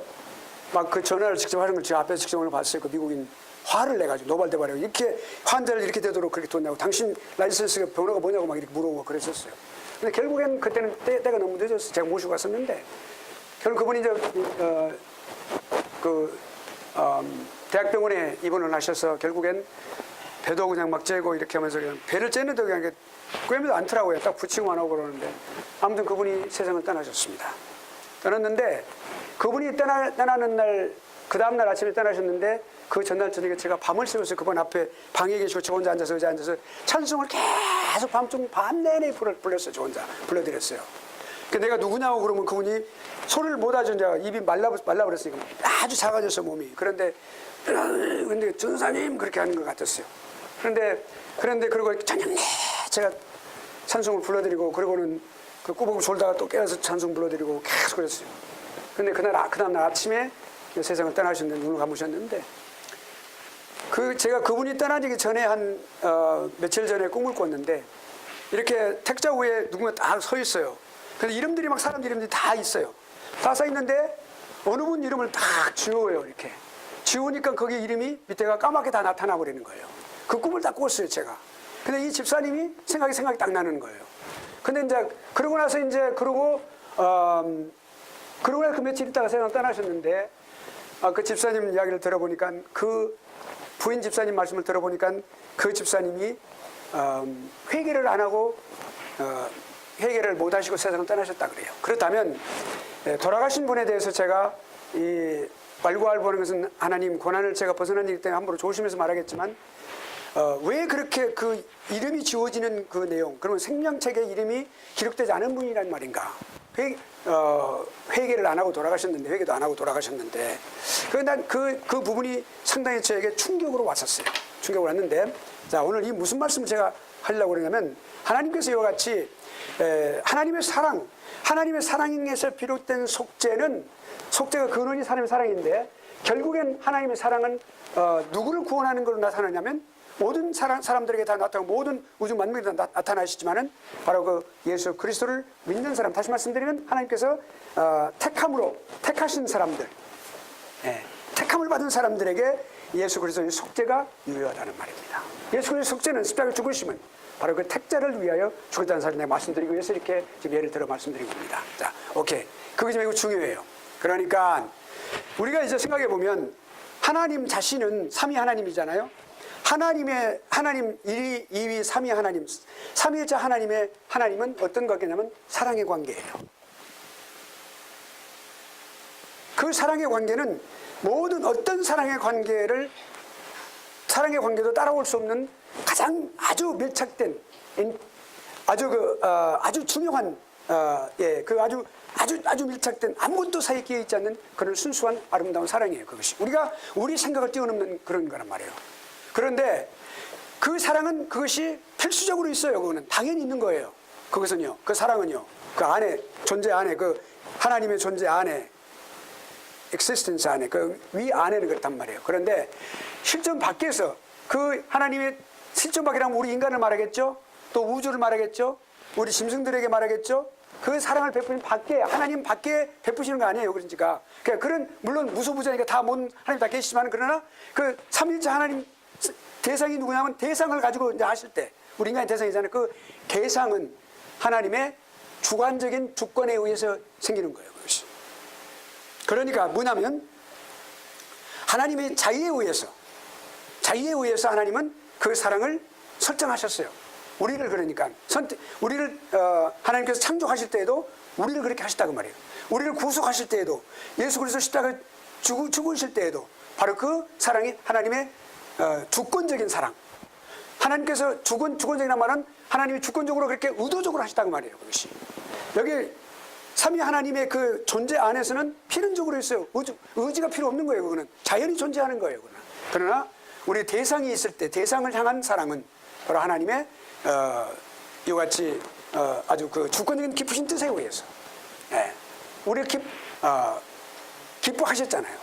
막 그 전화를 직접 하는 걸 제가 앞에서 직접 오늘 봤어요. 그 미국인 화를 내가지고 노발대발하고 이렇게 환자를 이렇게 되도록 그렇게 돈 내고 당신 라이선스가 번호가 뭐냐고 막 이렇게 물어보고 그랬었어요. 근데 결국엔 그때는 때가 너무 늦었어요. 제가 모시고 갔었는데 결국 그분이 이제 대학병원에 입원을 하셔서 결국엔 배도 그냥 막 째고 이렇게 하면서 그냥 배를 째는데 그냥 꿰매도 않더라고요. 딱 붙이고만 하고 그러는데 아무튼 그분이 세상을 떠나셨습니다. 떠났는데 그분이 떠나는 날 그 다음날 아침에 떠나셨는데 그 전날 저녁에 제가 밤을 새워서 그분 앞에 방에 계시고 저 혼자 앉아서 의자에 앉아서 찬송을 계속 밤 내내 불렀어요. 저 혼자 불러드렸어요. 내가 누구냐고 그러면 그분이 소리를 못 하죠. 이제 입이 말라버렸으니까 아주 작아졌어 몸이. 근데 전사님 그렇게 하는 것 같았어요. 그런데 그리고 저녁 내 제가 찬송을 불러드리고 그러고는 그 꾸벅 졸다가 또 깨어서 찬송 불러드리고 계속 그랬어요. 근데 그 다음날 아침에 세상을 떠나셨는데, 눈을 감으셨는데, 제가 그분이 떠나기 전에 며칠 전에 꿈을 꿨는데, 이렇게 택자 위에 누군가 딱 서 있어요. 근데 이름들이 막 사람들 이름들이 다 있어요. 다 써 있는데, 어느 분 이름을 딱 지워요, 이렇게. 지우니까 거기 이름이 밑에가 까맣게 다 나타나 버리는 거예요. 그 꿈을 딱 꿨어요, 제가. 근데 이 집사님이 생각이 딱 나는 거예요. 근데 이제, 그러고 나서 그러고 나서 그 며칠 있다가 세상 떠나셨는데, 그 집사님 이야기를 들어보니까, 그 부인 집사님 말씀을 들어보니까 그 집사님이 회개를 안 하고, 회개를 못 하시고 세상을 떠나셨다 그래요. 그렇다면, 돌아가신 분에 대해서 제가 이 말구알 보는 것은 하나님 고난을 제가 벗어난 일 때문에 함부로 조심해서 말하겠지만, 왜 그렇게 그 이름이 지워지는 그 내용, 그러면 생명책에 이름이 기록되지 않은 분이란 말인가? 회개를 안 하고 돌아가셨는데, 회개도 안 하고 돌아가셨는데, 그 부분이 상당히 저에게 충격으로 왔었어요. 충격으로 왔는데, 자, 오늘 이 무슨 말씀을 제가 하려고 그러냐면, 하나님께서 이와 같이 하나님의 사랑, 하나님의 사랑에서 비롯된 속죄가 근원이 하나님의 사랑인데, 결국엔 하나님의 사랑은 누구를 구원하는 걸로 나타나냐면, 모든 사람들에게 다 나타나고 모든 우주 만물에 다 나타나시지만은 바로 그 예수 그리스도를 믿는 사람, 다시 말씀드리면 하나님께서 택하신 사람들, 택함을 받은 사람들에게 예수 그리스도의 속죄가 유효하다는 말입니다. 예수 그리스도의 속죄는 십자가에 죽으심은 바로 그 택자를 위하여 죽었다는 사실을 내가 말씀드리기 위해서 이렇게 지금 예를 들어 말씀드린 겁니다. 자, 오케이. 그것이 매우 중요해요. 그러니까 우리가 이제 생각해 보면 하나님 자신은 삼위 하나님이잖아요. 하나님 1위, 2위, 3위 하나님, 삼위일체 하나님은 어떤 관계냐면 사랑의 관계예요. 그 사랑의 관계는 모든 어떤 사랑의 관계도 따라올 수 없는 가장 아주 밀착된 아주 중요한 아주 밀착된 아무것도 사이에 끼어 있지 않는 그런 순수한 아름다운 사랑이에요. 그것이 우리 생각을 뛰어넘는 그런 거란 말이에요. 그런데 그 사랑은 그것이 필수적으로 있어요. 그거는 당연히 있는 거예요. 그것은요, 그 사랑은요, 그 안에 존재 안에 그 하나님의 존재 안에 existence 안에 그 위 안에는 그렇단 말이에요. 그런데 실존 밖에서 그 하나님의 실존 밖이라면 우리 인간을 말하겠죠. 또 우주를 말하겠죠. 우리 짐승들에게 말하겠죠. 그 사랑을 베푸신 밖에, 하나님 밖에 베푸시는 거 아니에요. 그러니까 물론 무소부자니까 다 모든 하나님 다 계시지만, 그러나 그 삼위일체 하나님 대상이 누구냐면, 대상을 가지고 이제 하실 때, 우리 인간의 대상이잖아요. 그 대상은 하나님의 주관적인 주권에 의해서 생기는 거예요. 그것이. 그러니까 뭐냐면 하나님의 자의에 의해서 하나님은 그 사랑을 설정하셨어요. 우리를 그러니까 하나님께서 창조하실 때에도 우리를 그렇게 하셨다고 말이에요. 우리를 구속하실 때에도, 예수 그리스도 십자가에 죽으실 때에도 바로 그 사랑이 하나님의 주권적인 사랑. 하나님께서 주권적이란 말은 하나님이 주권적으로 그렇게 의도적으로 하셨다고 말이에요. 그것이. 여기 삼위 하나님의 그 존재 안에서는 필연적으로 있어요. 의지가 필요 없는 거예요. 그거는 자연히 존재하는 거예요. 그러나 우리 대상이 있을 때, 대상을 향한 사랑은 바로 하나님의 이와 같이 아주 그 주권적인 깊으신 뜻에 의해서 우리를 기뻐하셨잖아요.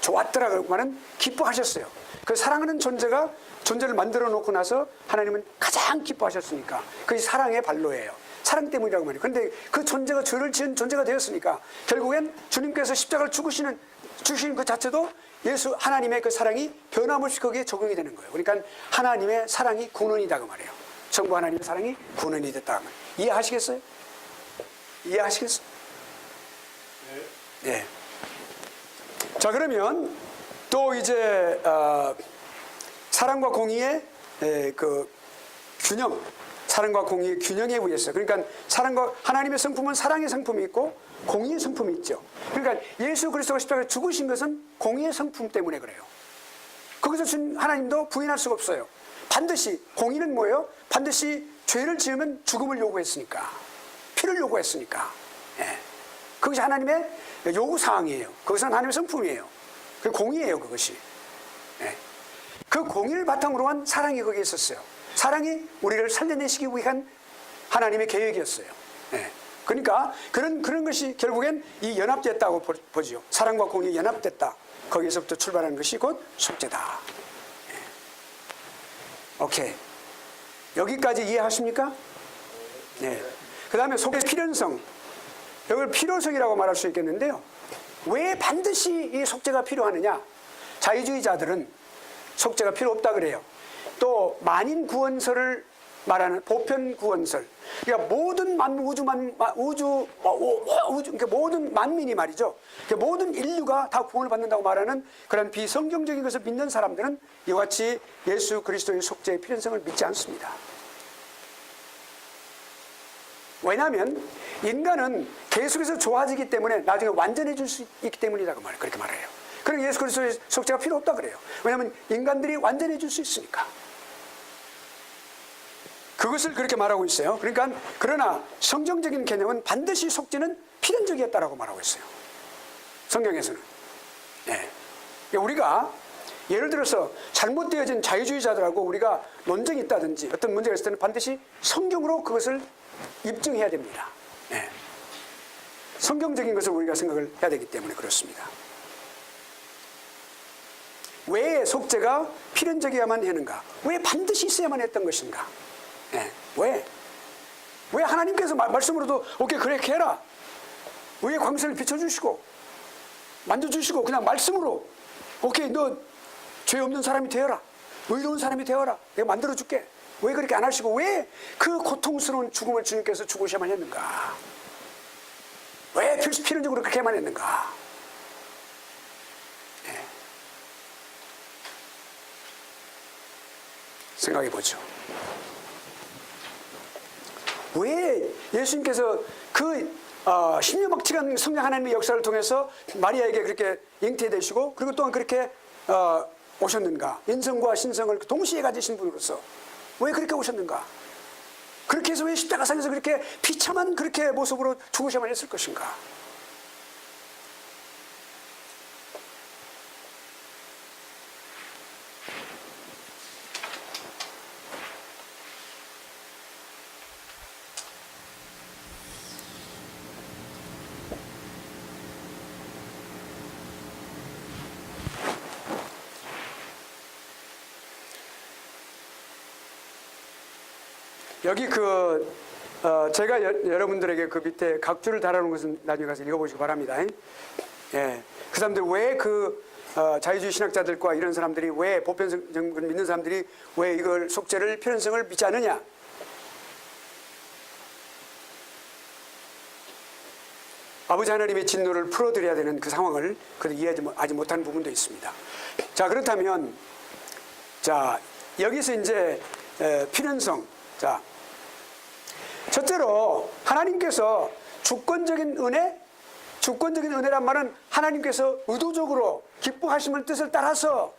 좋았더라고 말은 기뻐하셨어요. 그 사랑하는 존재를 만들어 놓고 나서 하나님은 가장 기뻐하셨으니까 그것이 사랑의 발로예요. 사랑 때문이라고 말이에요. 그런데 그 존재가 죄를 지은 존재가 되었으니까 결국엔 주님께서 십자가를 주시는 그 자체도 하나님의 그 사랑이 변함없이 거기에 적용이 되는 거예요. 그러니까 하나님의 사랑이 군원이다 그 말이에요. 전부 하나님의 사랑이 군원이 됐다. 이해하시겠어요? 이해하시겠어요? 네. 자, 그러면 또 이제 사랑과 공의의 그 균형, 사랑과 공의의 균형에 의해서, 그러니까 하나님의 성품은 사랑의 성품이 있고 공의의 성품이 있죠. 그러니까 예수 그리스도가 십자가에 죽으신 것은 공의의 성품 때문에 그래요. 거기서 하나님도 부인할 수가 없어요. 반드시 공의는 뭐예요? 반드시 죄를 지으면 죽음을 요구했으니까, 피를 요구했으니까. 그것이 하나님의 요구사항이에요. 그것은 하나님의 성품이에요. 그 공의예요. 그것이. 그 공의를 바탕으로 한 사랑이 거기에 있었어요. 사랑이 우리를 살려내시기 위한 하나님의 계획이었어요. 그러니까 그런 것이 결국엔 이 연합됐다고 보지요. 사랑과 공의가 연합됐다. 거기서부터 출발하는 것이 곧 속죄다. 오케이. 여기까지 이해하십니까? 네. 그 다음에 속죄의 필연성. 이걸 필요성이라고 말할 수 있겠는데요. 왜 반드시 이 속죄가 필요하느냐? 자유주의자들은 속죄가 필요 없다 그래요. 또 만인 구원설을 말하는 보편 구원설. 그러니까 모든 그러니까 모든 만민이 말이죠. 그러니까 모든 인류가 다 구원을 받는다고 말하는 그런 비성경적인 것을 믿는 사람들은 이와 같이 예수 그리스도의 속죄의 필연성을 믿지 않습니다. 왜냐하면 인간은 계속해서 좋아지기 때문에 나중에 완전해질 수 있기 때문이라고 그렇게 말해요. 그러니까 예수 그리스도의 속죄가 필요 없다 그래요. 왜냐하면 인간들이 완전해질 수 있으니까. 그것을 그렇게 말하고 있어요. 그러니까 그러나 성경적인 개념은 반드시 속죄는 필연적이었다라고 말하고 있어요. 성경에서는. 네. 우리가 예를 들어서 잘못되어진 자유주의자들하고 우리가 논쟁이 있다든지 어떤 문제가 있을 때는 반드시 성경으로 그것을 입증해야 됩니다. 네. 성경적인 것을 우리가 생각을 해야 되기 때문에 그렇습니다. 왜 속죄가 필연적이어야만 하는가? 왜 반드시 있어야만 했던 것인가? 네. 왜 하나님께서 말씀으로도 오케이 그렇게 해라. 의의 광선을 비춰주시고 만져주시고 그냥 말씀으로 오케이 너 죄 없는 사람이 되어라. 의로운 사람이 되어라. 내가 만들어줄게. 왜 그렇게 안 하시고 왜 그 고통스러운 죽음을 주님께서 죽으셔야만 했는가? 왜 필연적으로 그렇게만 했는가? 네. 생각해 보죠. 왜 예수님께서 그 십년박치간 성령 하나님의 역사를 통해서 마리아에게 그렇게 잉태되시고 그리고 또한 그렇게 오셨는가? 인성과 신성을 동시에 가지신 분으로서 왜 그렇게 오셨는가? 그렇게 해서 왜 십자가상에서 그렇게 비참한 그렇게 모습으로 죽으셔야만 했을 것인가? 여기 제가 여러분들에게 그 밑에 각주를 달아놓은 것은 나중에 가서 읽어보시기 바랍니다. 예. 그 사람들 왜 자유주의 신학자들과 이런 사람들이 왜 보편성을 믿는 사람들이 왜 이걸 속죄를 필연성을 믿지 않느냐? 아버지 하나님의 진노를 풀어드려야 되는 그 상황을 그래도 이해하지 못하는 부분도 있습니다. 자, 그렇다면 자 여기서 이제 필연성. 자, 첫째로 하나님께서 주권적인 은혜란 말은 하나님께서 의도적으로 기뻐하심을 뜻을 따라서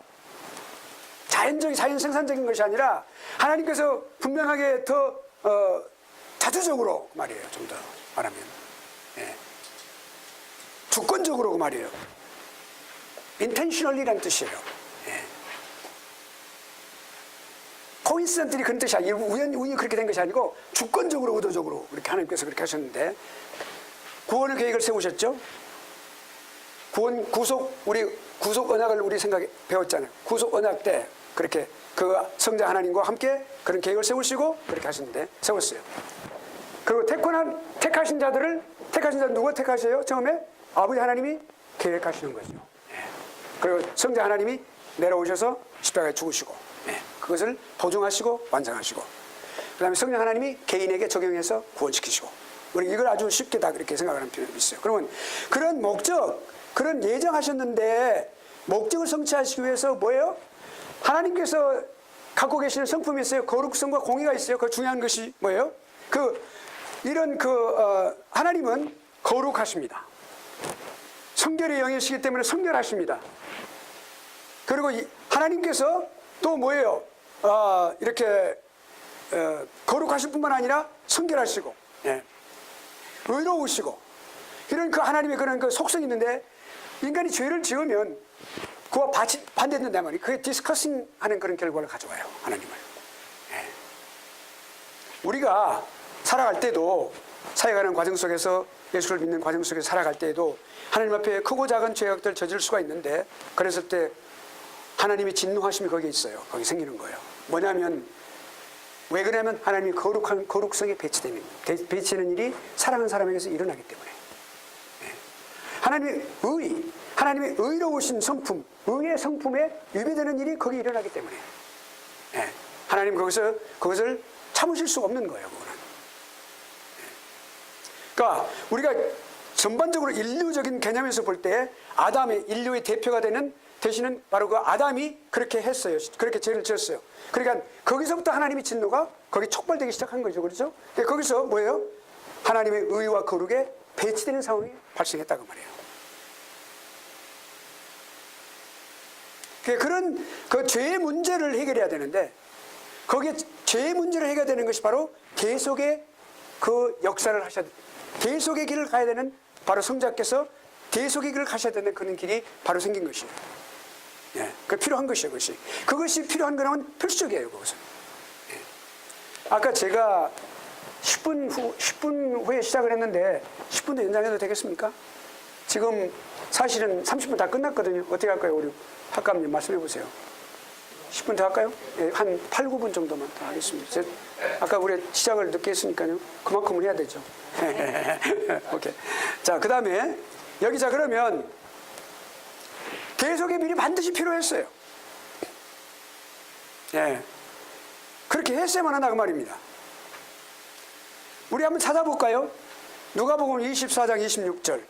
자연 생산적인 것이 아니라 하나님께서 분명하게 더 자주적으로 말이에요. 좀 더 말하면 주권적으로 말이에요. intentionally라는 뜻이에요. 코인시던틀이 그런 뜻이 아니고 우연히 그렇게 된 것이 아니고 주권적으로 의도적으로 그렇게 하나님께서 그렇게 하셨는데 구원의 계획을 세우셨죠. 우리 구속 언약을 우리 배웠잖아요. 구속 언약 때 그렇게 그 성자 하나님과 함께 그런 계획을 세우시고 그렇게 하셨는데 세웠어요. 그리고 택하신 자들 누가 택하셔요? 처음에 아버지 하나님이 계획하시는 거죠. 그리고 성자 하나님이 내려오셔서 십자가에 죽으시고 그것을 보증하시고 완성하시고 그 다음에 성령 하나님이 개인에게 적용해서 구원시키시고 우리 이걸 아주 쉽게 다 그렇게 생각하는 표현이 있어요. 그러면 그런 그런 예정하셨는데 목적을 성취하시기 위해서 뭐예요? 하나님께서 갖고 계시는 성품이 있어요. 거룩성과 공의가 있어요. 그 중요한 것이 뭐예요? 하나님은 거룩하십니다. 성결의 영이시기 때문에 성결하십니다. 그리고 하나님께서 또 뭐예요? 이렇게 거룩하실 뿐만 아니라 성결하시고 의로우시고 이런 그 하나님의 그런 그 속성이 있는데 인간이 죄를 지으면 그와 반대된단 말이에요. 그게 디스커싱 하는 그런 결과를 가져와요. 하나님을. 우리가 살아갈 때도 사역하는 과정 속에서 예수를 믿는 과정 속에서 살아갈 때에도 하나님 앞에 크고 작은 죄악들 저질 수가 있는데 그랬을 때 하나님의 진노하심이 거기에 있어요. 거기 생기는 거예요. 뭐냐면 왜 그러냐면 하나님이 거룩성에 배치되는 일이 사랑하는 사람에게서 일어나기 때문에 하나님의 의로우신 성품, 의의 성품에 위배되는 일이 거기 일어나기 때문에 하나님 그것을 참으실 수가 없는 거예요. 그거는. 그러니까 우리가 전반적으로 인류적인 개념에서 볼 때 아담의 인류의 대표가 되시는 바로 그 아담이 그렇게 했어요. 그렇게 죄를 지었어요. 그러니까 거기서부터 하나님의 진노가 거기 촉발되기 시작한 거죠. 그렇죠? 근데 거기서 뭐예요? 하나님의 의와 거룩에 배치되는 상황이 발생했다고 말이에요. 그런 그 죄의 문제를 해결해야 되는데 거기에 죄의 문제를 해결되는 것이 바로 대속의 그 역사를 하셔야 돼요. 대속의 길을 가야 되는 바로 성자께서 대속의 길을 가셔야 되는 그런 길이 바로 생긴 것이에요. 그 필요한 것이에요. 그것이 필요한 거는 필수적이에요. 그것은. 아까 제가 10분 후에 시작을 했는데 10분 더 연장해도 되겠습니까? 지금 사실은 30분 다 끝났거든요. 어떻게 할까요? 우리 학감님 말씀해 보세요. 10분 더 할까요? 한 8, 9분 정도만 더 하겠습니다. 아까 우리 시작을 늦게 했으니까요. 그만큼은 해야 되죠. 오케이. 자, 그 다음에 여기 자 그러면 대속의 미리 반드시 필요했어요. 그렇게 했어야만 한다 그 말입니다. 우리 한번 찾아볼까요? 누가복음 24장 26절.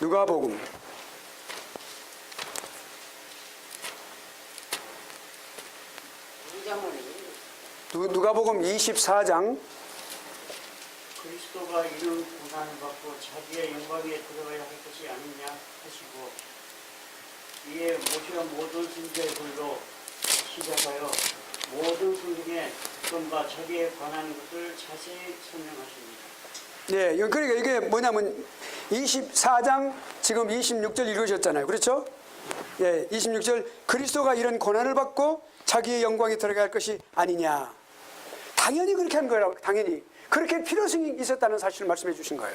누가복음 누가복음 24장 그리스도가 이런 고난을 받고 자기의 영광에 들어가야 할 것이 아니냐 하시고 이에 모세와 모든 선지자의 글로 시작하여 모든 성경에 그건과 자기에 관한 것을 자세히 설명하십니다. 네, 그러니까 이게 뭐냐면 24장 지금 26절 읽으셨잖아요. 그렇죠? 26절 그리스도가 이런 고난을 받고 자기의 영광에 들어갈 것이 아니냐. 당연히 그렇게 한 거예요. 당연히. 그렇게 필요성이 있었다는 사실을 말씀해 주신 거예요.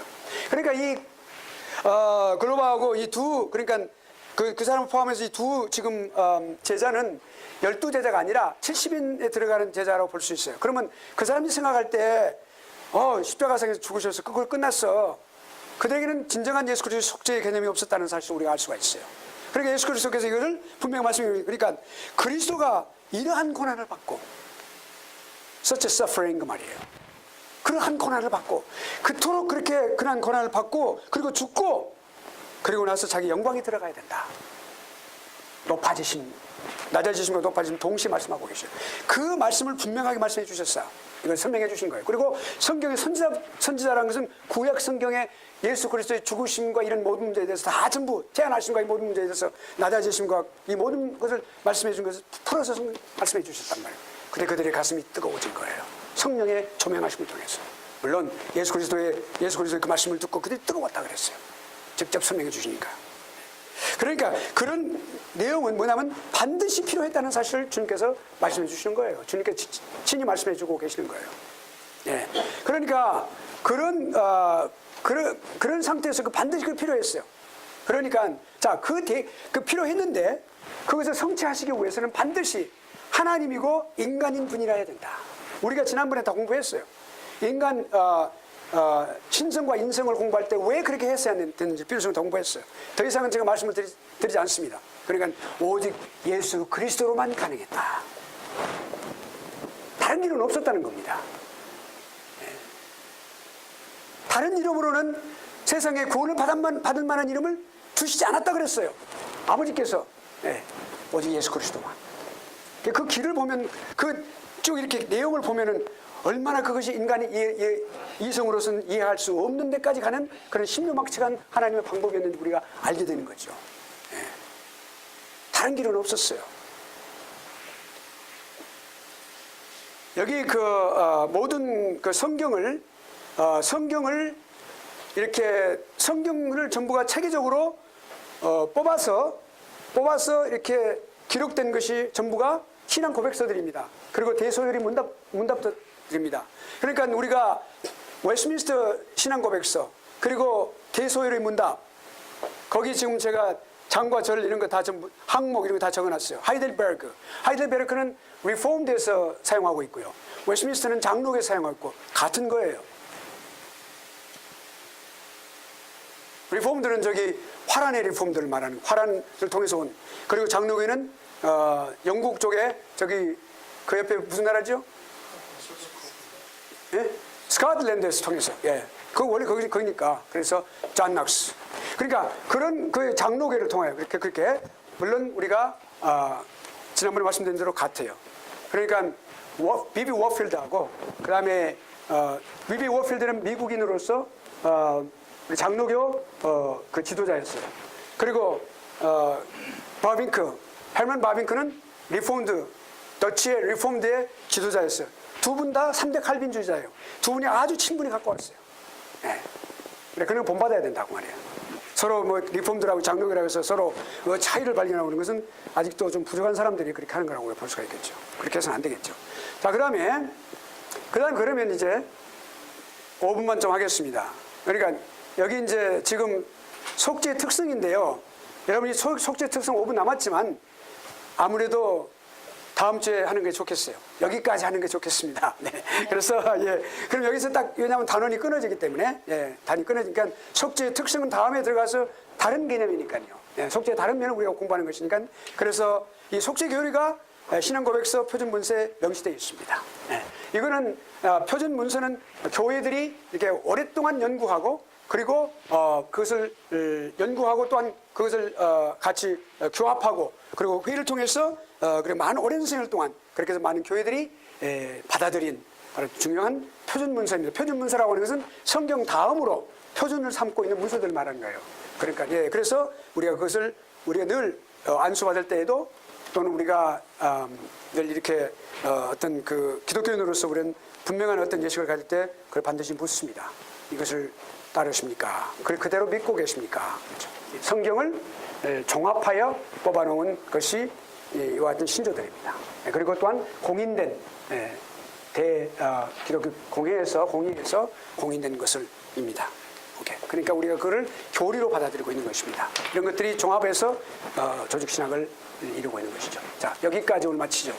그러니까 이 글로바하고 이 두 그러니까 그 사람을 포함해서 이 두 지금 제자는 12제자가 아니라 70인에 들어가는 제자라고 볼 수 있어요. 그러면 그 사람이 생각할 때 십자가상에서 죽으셔서 그걸 끝났어. 그들에게는 진정한 예수 그리스도의 속죄의 개념이 없었다는 사실을 우리가 알 수가 있어요. 그러니까 예수 그리스도께서 이것을 분명히 말씀해 그러니까 그리스도가 이러한 고난을 받고 such a suffering 그 말이에요. 그러한 고난을 받고 그토록 그렇게 그러한 고난을 받고 그리고 죽고 그리고 나서 자기 영광에 들어가야 된다. 높아지심, 낮아지심과 높아지심 동시에 말씀하고 계셔요. 그 말씀을 분명하게 말씀해 주셨어요. 이걸 설명해 주신 거예요. 그리고 성경의 선지자라는 것은 구약 성경의 예수 그리스도의 죽으심과 이런 모든 문제에 대해서 다 전부 태어나심과 이 모든 문제에 대해서 낮아지심과 이 모든 것을 말씀해 준 것을 풀어서 말씀해 주셨단 말이에요. 근데 그들의 가슴이 뜨거워진 거예요. 성령의 조명하심을 통해서. 물론 예수 그리스도의 그 말씀을 듣고 그들이 뜨거웠다 그랬어요. 직접 설명해 주시니까. 그러니까 그런 내용은 뭐냐면 반드시 필요했다는 사실을 주님께서 말씀해 주시는 거예요. 주님께서 친히 말씀해 주고 계시는 거예요. 그러니까 그런 상태에서 반드시 그 필요했어요. 그러니까 자, 그 필요했는데 그것을 성취하시기 위해서는 반드시 하나님이고 인간인 분이라 해야 된다. 우리가 지난번에 다 공부했어요. 인간 신성과 인성을 공부할 때 왜 그렇게 했어야 되는지 필요성을 다 공부했어요. 더 이상은 제가 말씀을 드리지 않습니다. 그러니까 오직 예수 그리스도로만 가능했다. 다른 길은 없었다는 겁니다. 다른 이름으로는 세상에 구원을 받을 만한 이름을 주시지 않았다 그랬어요. 아버지께서. 오직 예수 그리스도만. 그 길을 보면 쭉 이렇게 내용을 보면은 얼마나 그것이 인간이 이성으로서는 이해할 수 없는 데까지 가는 그런 신묘막측한 하나님의 방법이었는지 우리가 알게 되는 거죠. 다른 길은 없었어요. 여기 모든 그 성경을 이렇게 성경을 전부가 체계적으로 뽑아서 이렇게 기록된 것이 전부가 신앙 고백서들입니다. 그리고 대소요리 문답들입니다. 그러니까 우리가 웨스트민스터 신앙 고백서 그리고 대소요리 문답 거기 지금 제가 장과 절 이런 거 다 전부 항목 이런 거 다 적어놨어요. 하이델베르크는 리폼드에서 사용하고 있고요. 웨스트민스터는 장록에서 사용하고 있고 같은 거예요. 리폼들은 저기 화란의 리폼들을 말하는 화란을 통해서 온 그리고 장로교는 영국 쪽에 저기 그 옆에 무슨 나라죠? 예? 스코틀랜드에서 통해서 예. 그 원래 거기니까 그래서 존 낙스 그러니까 그런 그 장로교를 통하여 그렇게 물론 우리가 지난번에 말씀드린 대로 같아요. 그러니까 비비 워필드하고 그 다음에 비비 워필드는 미국인으로서 우리 장로교 그 지도자였어요. 그리고 헬먼 바빙크는 리폼드 더치의 리폼드의 지도자였어요. 두 분 다 3대 칼빈주의자예요. 두 분이 아주 친분이 가까웠어요. 네. 그런 거 본받아야 된다고 말이에요. 서로 뭐 리폼드라고 장로교라고 해서 서로 차이를 발견하고 그런 것은 아직도 좀 부족한 사람들이 그렇게 하는 거라고 볼 수가 있겠죠. 그렇게 해서는 안 되겠죠. 자, 그러면 이제 5분만 좀 하겠습니다. 그러니까 여기 이제 지금 속죄의 특성인데요. 여러분이 속죄의 특성 5분 남았지만 아무래도 다음 주에 하는 게 좋겠어요. 여기까지 하는 게 좋겠습니다. 네. 그래서 예. 그럼 여기서 딱 왜냐하면 단원이 끊어지기 때문에 예. 단이 끊어지니까 속죄의 특성은 다음에 들어가서 다른 개념이니까요. 예. 속죄의 다른 면을 우리가 공부하는 것이니까 그래서 이 속죄 교리가 신앙고백서 표준 문서에 명시되어 있습니다. 예. 이거는 표준 문서는 교회들이 이렇게 오랫동안 연구하고 그리고 그것을 연구하고 또한 그것을 같이 교합하고 그리고 회의를 통해서 그리고 많은 오랜 세월 동안 그렇게 해서 많은 교회들이 받아들인 바로 중요한 표준 문서입니다. 표준 문서라고 하는 것은 성경 다음으로 표준을 삼고 있는 문서들을 말하는 거예요. 그러니까 예, 그래서 우리가 그것을 우리가 늘 안수받을 때에도 또는 우리가 늘 이렇게 어떤 그 기독교인으로서 우리는 분명한 어떤 예식을 가질 때 그걸 반드시 묻습니다. 이것을 따르십니까? 그걸 그대로 믿고 계십니까? 그렇죠. 성경을 종합하여 뽑아놓은 것이 이와 같은 신조들입니다. 그리고 또한 공인된 기독교 공회에서 공인된 것을입니다. 오케이. 그러니까 우리가 그거를 교리로 받아들이고 있는 것입니다. 이런 것들이 종합해서 조직신학을 이루고 있는 것이죠. 자, 여기까지 오늘 마치죠.